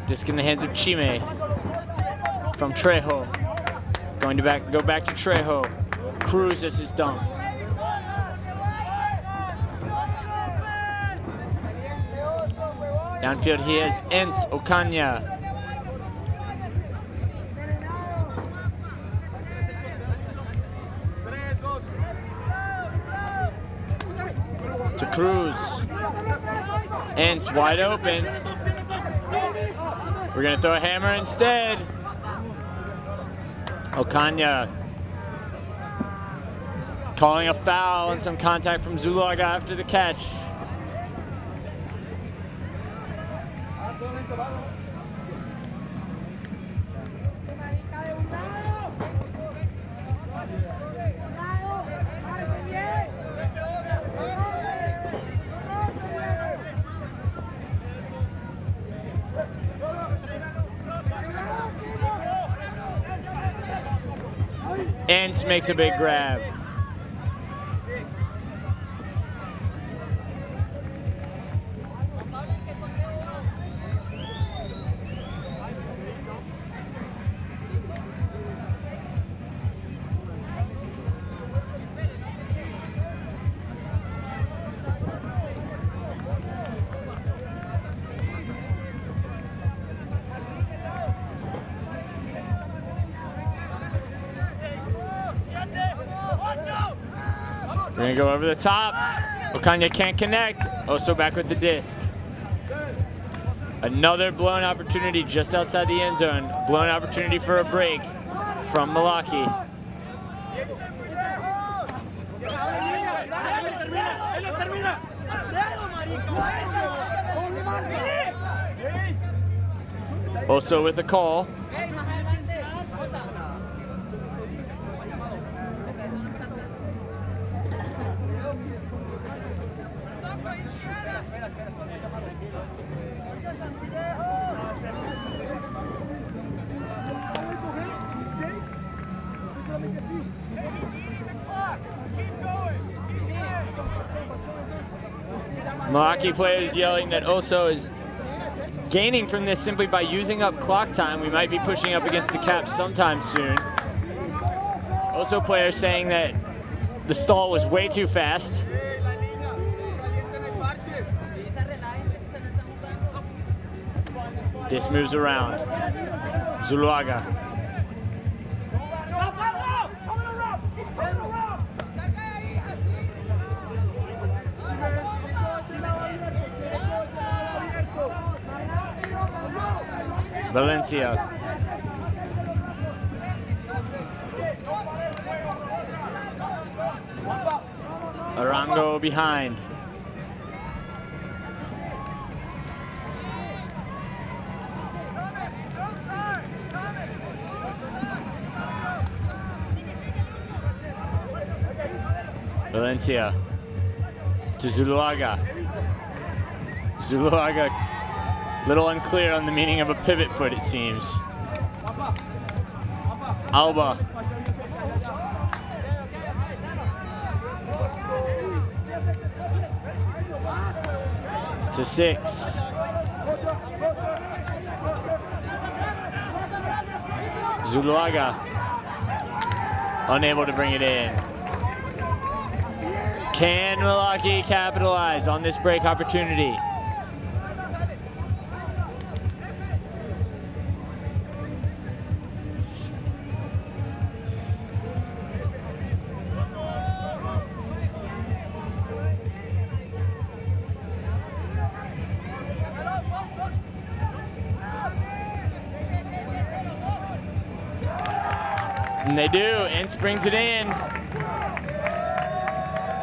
Disc in the hands of Chime. From Trejo. Going to go back to Trejo. Cruz as his dunk. Downfield he has Ince, Ocaña. To Cruz. Ince wide open. We're gonna throw a hammer instead. Ocaña calling a foul and some contact from Zuluaga after the catch. Ince makes a big grab. We're gonna go over the top. Ocaña can't connect. Oso back with the disc. Another blown opportunity just outside the end zone. Blown opportunity for a break from Malaki. Oso with a call. Malaki players yelling that Oso is gaining from this simply by using up clock time. We might be pushing up against the cap sometime soon. Also, players saying that the stall was way too fast. This moves around. Zuluaga. Valencia. Arango behind. Valencia to Zuluaga. Zuluaga, little unclear on the meaning of a pivot foot, it seems. Alba. To 6. Zuluaga, unable to bring it in. Can Malaki capitalize on this break opportunity? And they do. Ince brings it in.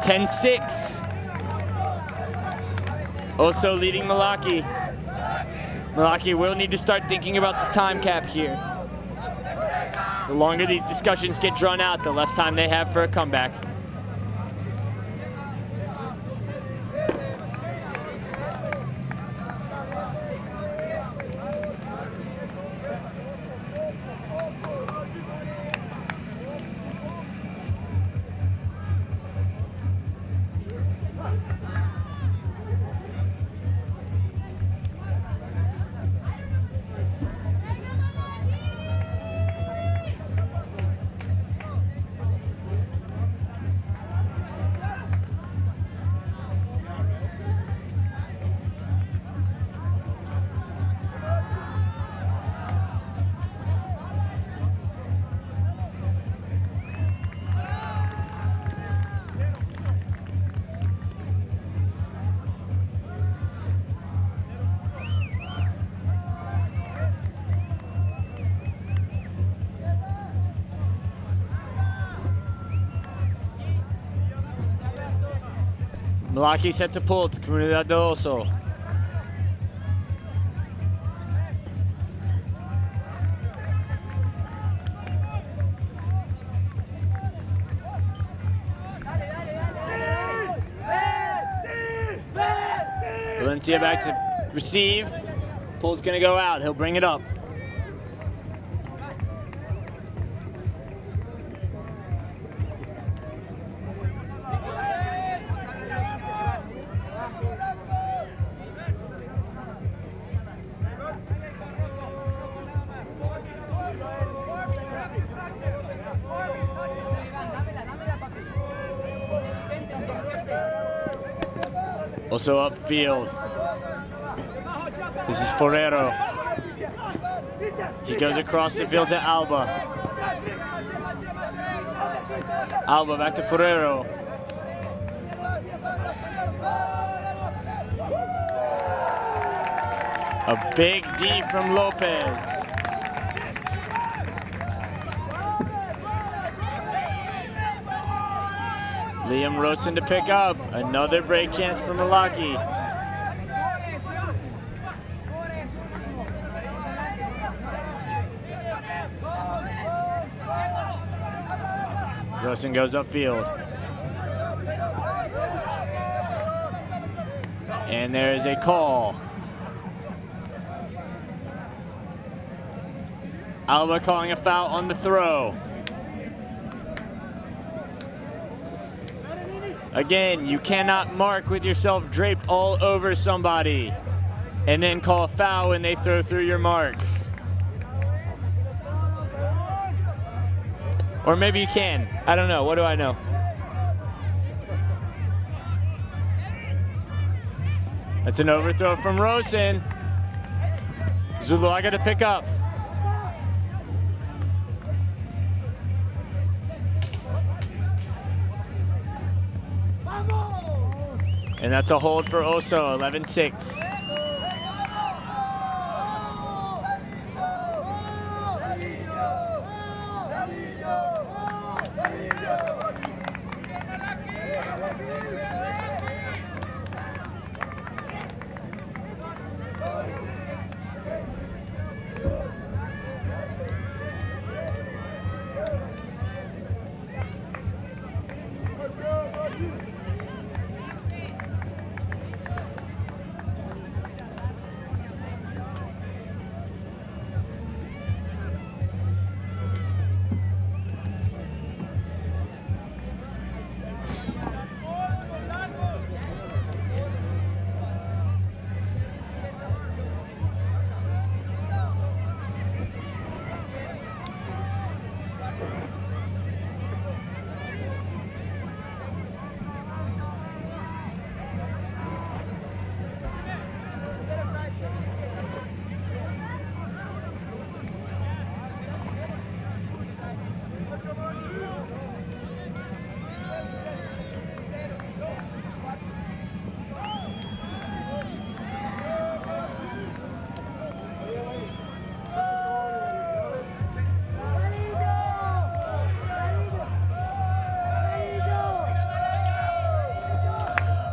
10-6. Also leading Malaki. Malaki will need to start thinking about the time cap here. The longer these discussions get drawn out, the less time they have for a comeback. Malaki set to pull to Communidad del Oso. Valencia back to receive. Pull's gonna go out, he'll bring it up. Also upfield. This is Forero. He goes across the field to Alba. Alba back to Forero. A big D from Lopez. Liam Rosen to pick up. Another break chance for Malaki. Rosen goes upfield. And there is a call. Alba calling a foul on the throw. Again, you cannot mark with yourself draped all over somebody. and then call a foul when they throw through your mark. Or maybe you can. I don't know. What do I know? That's an overthrow from Rosen. Zuluaga to pick up. And that's a hold for Oso, 11-6.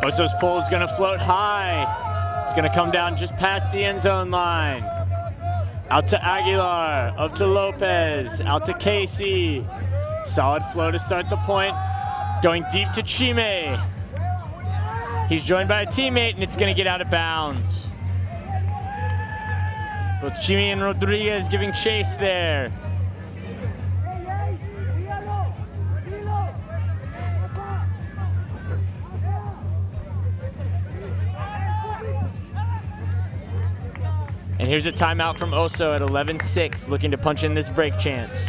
Oso's pull is going to float high. It's going to come down just past the end zone line. Out to Aguilar, up to Lopez, out to Casey. Solid flow to start the point. Going deep to Chime. He's joined by a teammate, and it's going to get out of bounds. Both Chime and Rodriguez giving chase there. And here's a timeout from Oso at 11-6, looking to punch in this break chance.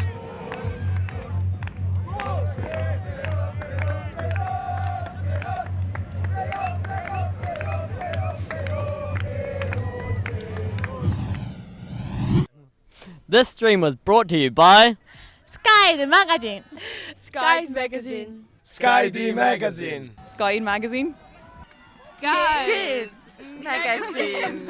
This stream was brought to you by Sky Magazine. Sky Magazine. Sky D Magazine. Sky Magazine. Sky Magazine.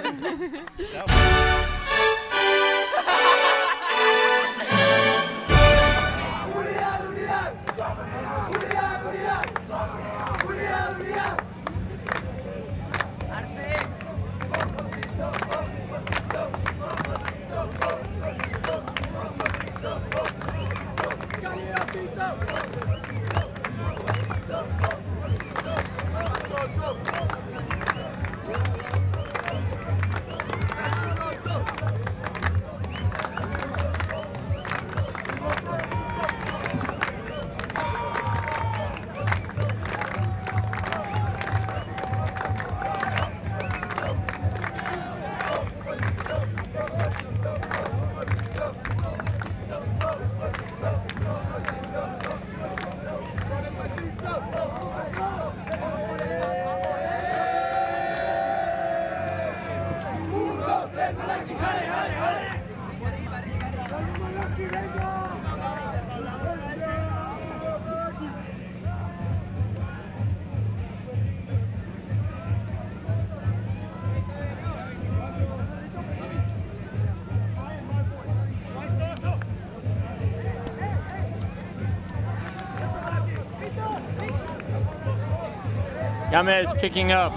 Gamez picking up.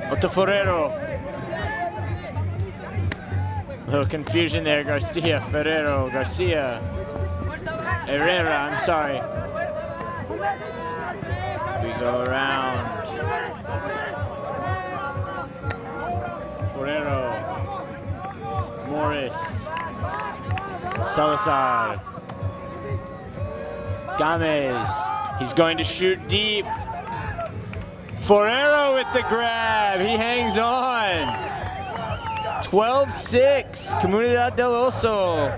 Otoforero. A little confusion there. Garcia, Ferrero, Garcia. Herrera, I'm sorry. We go around. Ferrero. Morris. Salazar. Gamez. He's going to shoot deep. Ferrero with the grab. He hangs on. 12-6, Comunidad del Oso.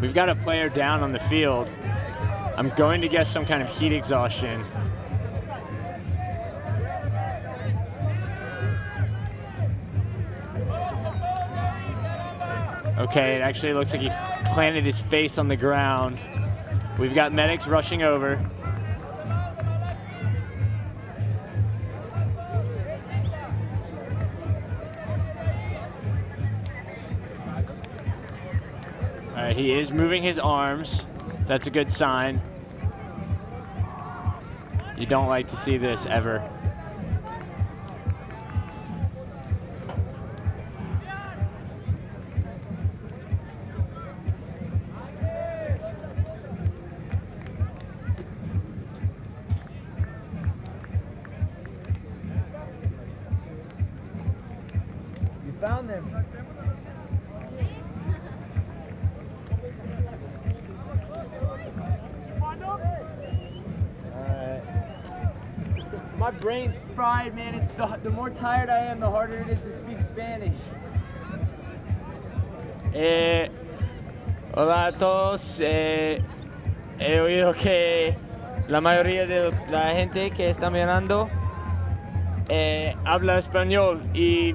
We've got a player down on the field. I'm going to guess some kind of heat exhaustion. Okay, it actually looks like he planted his face on the ground. We've got medics rushing over. All right, he is moving his arms. That's a good sign. You don't like to see this ever. You found them. My brain's fried, man. It's the more tired I am, the harder it is to speak Spanish. Hola a todos. He oído que la mayoría de la gente que está mirando habla español y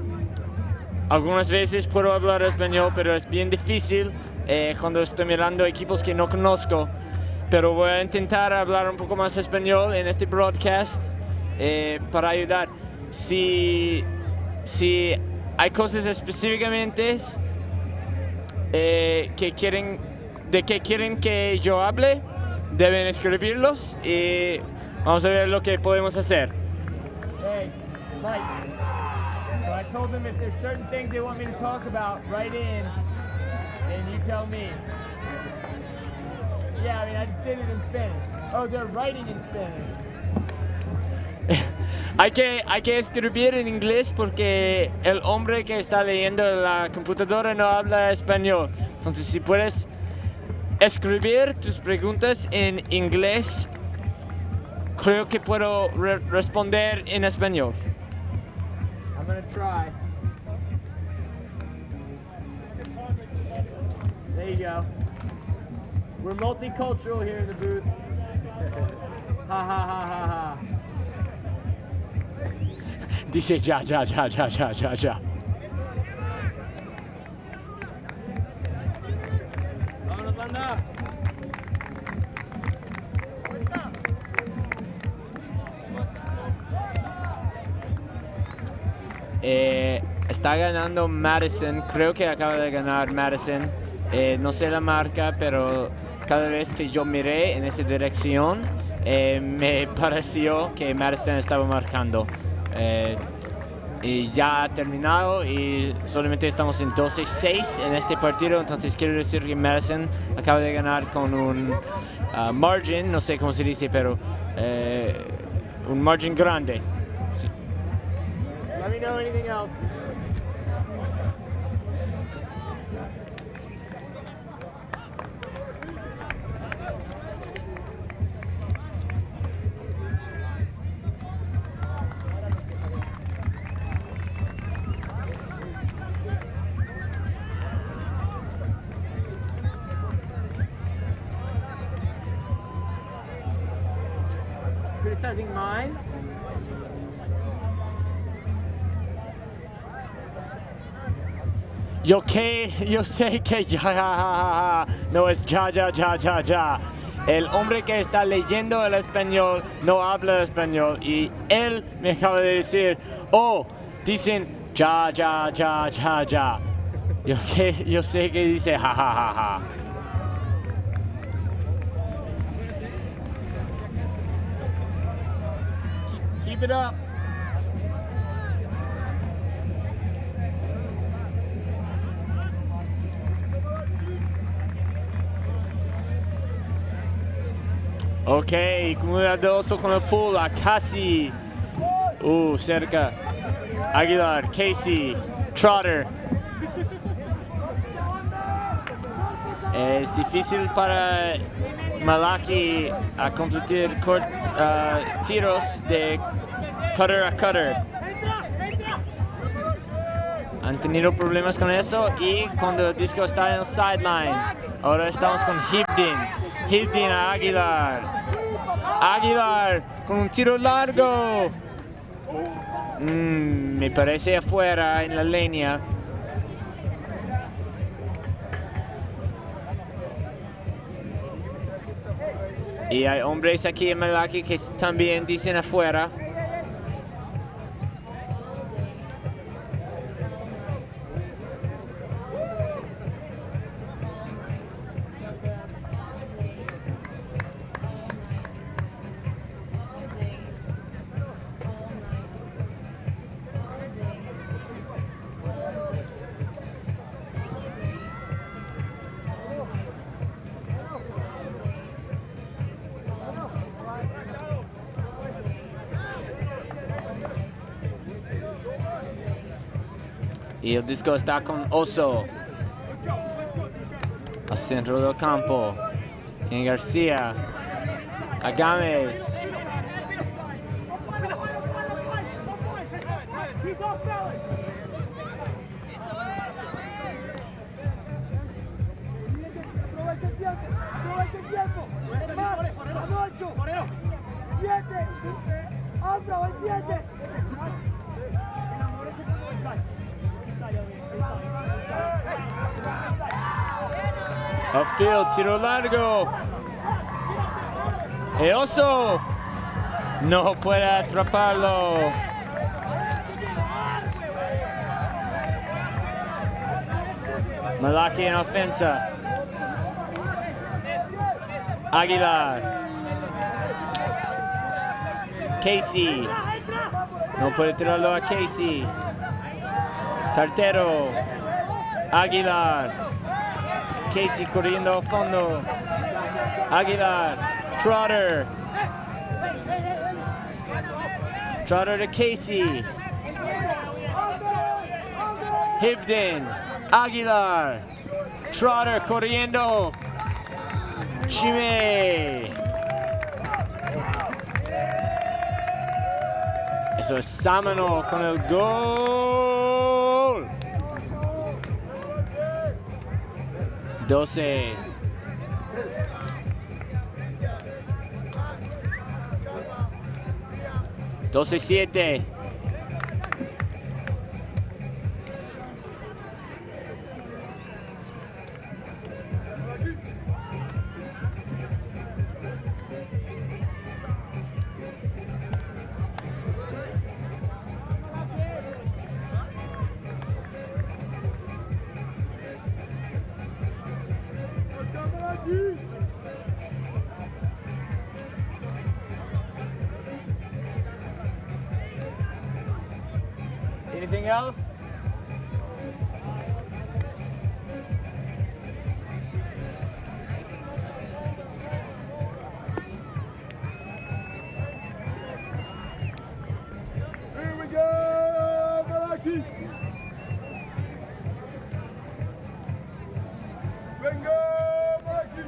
algunas veces puedo hablar español, pero es bien difícil cuando estoy mirando equipos que no conozco. Pero voy a intentar hablar un poco más español en este broadcast. Para ayudar. Si hay cosas específicamente que quieren que yo hable, deben escribirlos y vamos a ver lo que podemos hacer. Hey, Mike. So I told them if there's certain things they want me to talk about, write in and you tell me. Yeah, I mean, I just did it in Spanish. Oh, they're writing in Spanish. Hay que escribir en inglés porque el hombre que está leyendo la computadora no habla español. Entonces, si puedes escribir tus preguntas en inglés, creo que puedo responder en español. I'm gonna try. There you go. We're multicultural here in the booth. Ha ha ha ha ha. Dice ya. Vámonos, banda. Está ganando Madison, creo que acaba de ganar Madison. No sé la marca, pero cada vez que yo miré en esa dirección, me pareció que Madison estaba marcando. Y ya ha terminado y solamente estamos en 12-6 en este partido, entonces quiero decir que Madison acaba de ganar con un margin, no sé cómo se dice, pero un margin grande. Sí. Let me know anything else. Criticizing mine? Yo sé que ya no es ya. El hombre que está leyendo el español no habla español y él me acaba de decir, dicen ya. Yo sé que dice ja. Keep it up. Ok, Comunidad 2 con el pull a casi. Cerca. Aguilar, Casey, Trotter. Es difícil para Malaki a completar tiros de cutter a cutter. Han tenido problemas con eso y cuando el disco está en el sideline. Ahora estamos con Hibdin. Hibdin a Aguilar. Aguilar con un tiro largo. Me parece afuera en la línea. Y hay hombres aquí en Malaki que también dicen afuera. Y el disco está con Oso. Al centro del campo. Tiene García. A Gámez. Upfield, tiro largo. Oso no puede atraparlo. Malaki en ofensa. Aguilar. Casey. No puede tirarlo a Casey. Cartero. Aguilar. Casey corriendo al fondo. Aguilar. Trotter. Trotter to Casey. Hibdin. Aguilar. Trotter corriendo. Chime. Eso es Samano con el gol. 12. $12-7. Anything else? Here we go, Malaki. Venga, Malaki.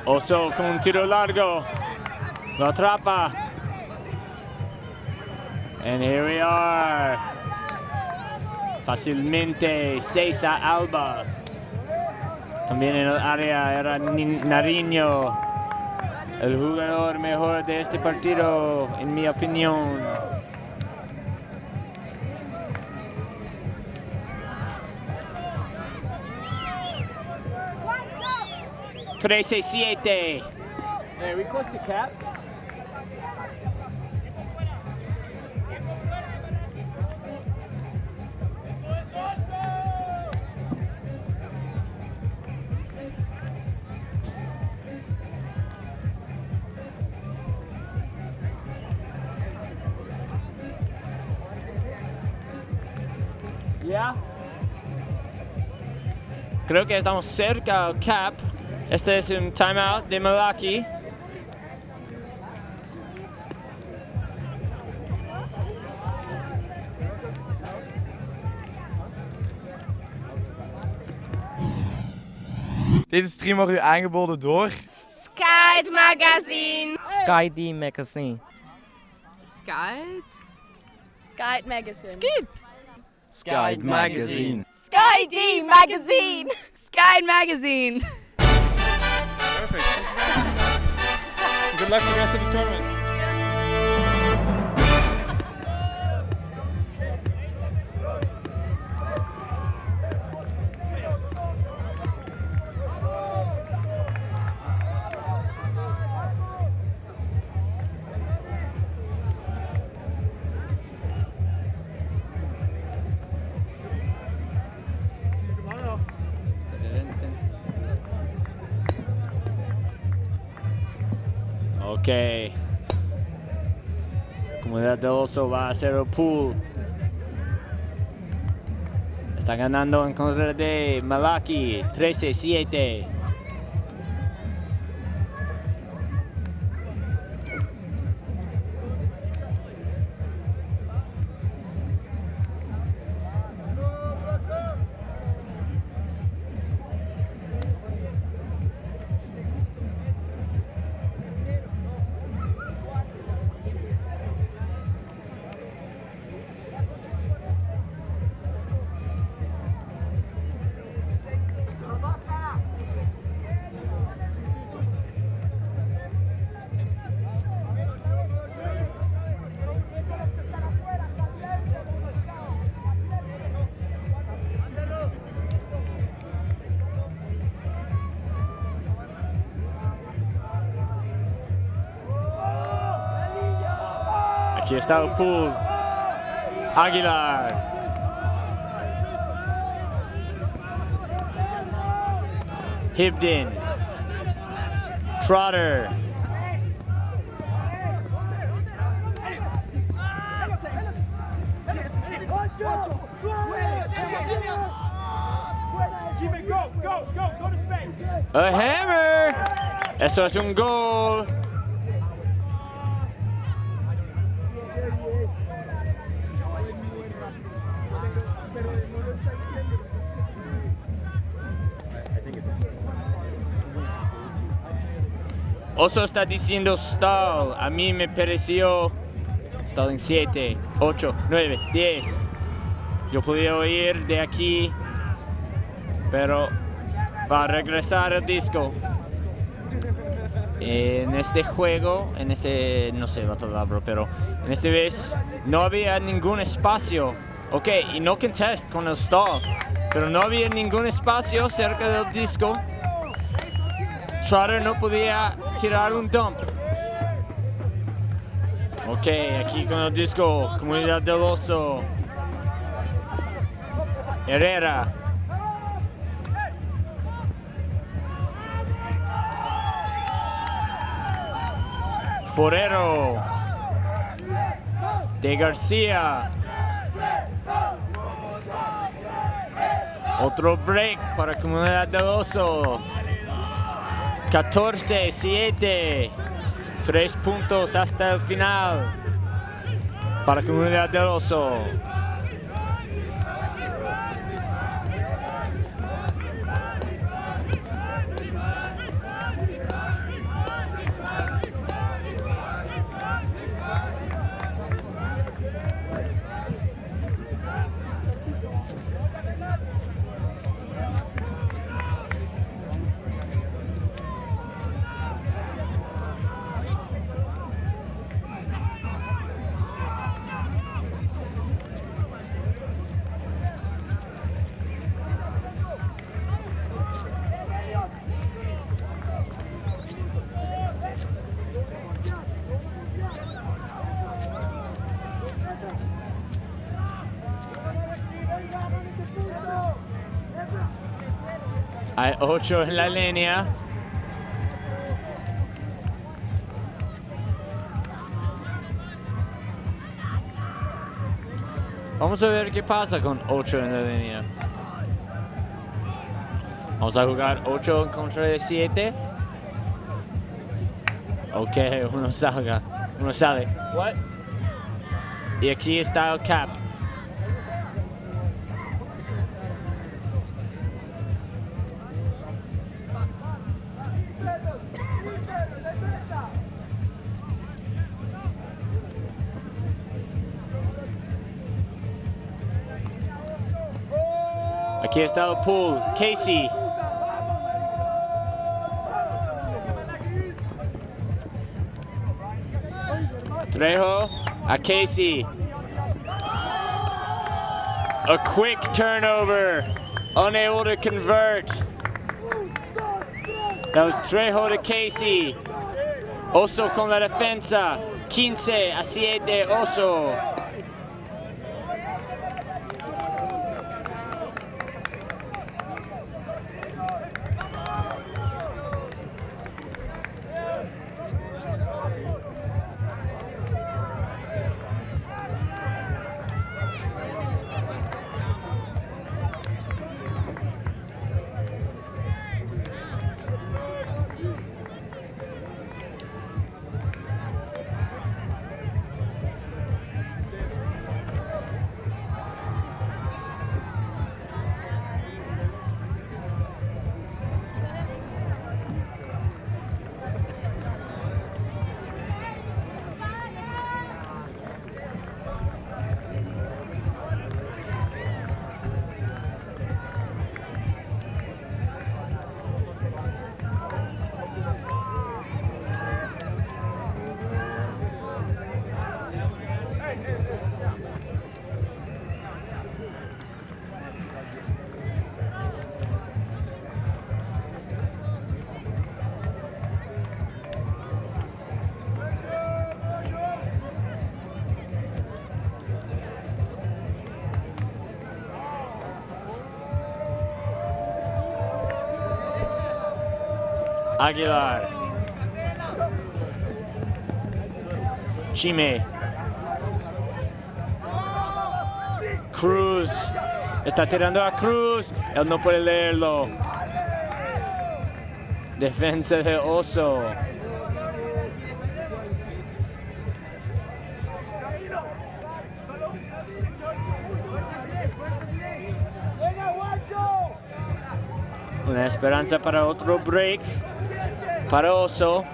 Oso con un tiro largo. Lo atrapa. And here we are. Fácilmente 6-Alba. También en el área era Nariño. El jugador mejor de este partido, en mi opinión. $13-7. Hey, we close to cap? ¿Ya? Creo que estamos cerca al cap. Este es un timeout de Malaki. Deze stream wordt u aangeboden door Sky Magazine. Sky D Magazine. Sky. Sky Magazine. Sky Magazine. Sky D Magazine. Sky Magazine. Perfect. Good luck for the rest of the tournament. Ok. Comunidad de Oso va a hacer el pool. Está ganando en contra de Malaki 13-7. Aquí está el pool. Aguilar. Hibden. Trotter. A hammer. Eso es un gol. Oso está diciendo stall. A mí me pareció stall en 7, 8, 9, 10. Yo podía oír de aquí, pero va a regresar el disco. En este juego, no sé la palabra, pero en esta vez no había ningún espacio. Ok, y no contest con el stall, pero no había ningún espacio cerca del disco. Trotter no podía tirar un dump. Ok, aquí con el disco, Comunidad del Oso. Herrera. Forero. De García. Otro break para Comunidad del Oso. 14-7. 3 puntos hasta el final para Comunidad del Oso. Hay 8 en la línea. Vamos a ver qué pasa con 8 en la línea. Vamos a jugar 8 en contra de 7. Ok, uno sale. What? Y aquí está el cap. Aquí está el pool. Casey. Trejo a Casey. A quick turnover. Unable to convert. That was Trejo to Casey. Oso con la defensa. 15-7 Oso. Aguilar. Chime. Cruz. Está tirando a Cruz. Él no puede leerlo. Defensa de Oso. Una esperanza para otro break. Para Oso.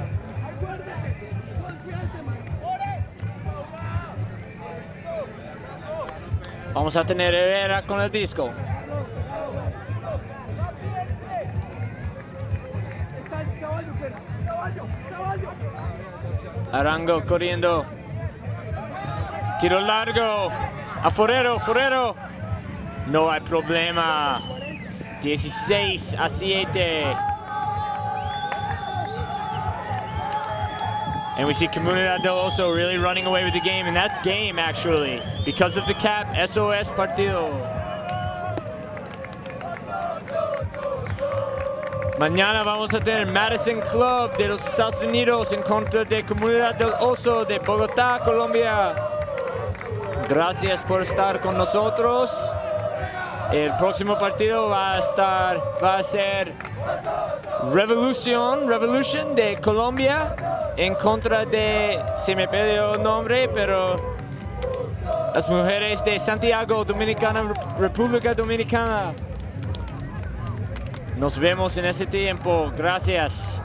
Vamos a tener Herrera con el disco. Arango corriendo. Tiro largo. A Forero. No hay problema. 16-7. And we see Communidad del Oso really running away with the game, and that's game actually. Because of the cap, SOS partido. Mañana vamos a tener Madison Club de los Estados Unidos en contra de Comunidad del Oso de Bogotá, Colombia. Gracias por estar con nosotros. El próximo partido va a ser Revolution de Colombia en contra de, se me perdió el nombre, pero las mujeres de Santiago, República Dominicana. Nos vemos en ese tiempo. Gracias.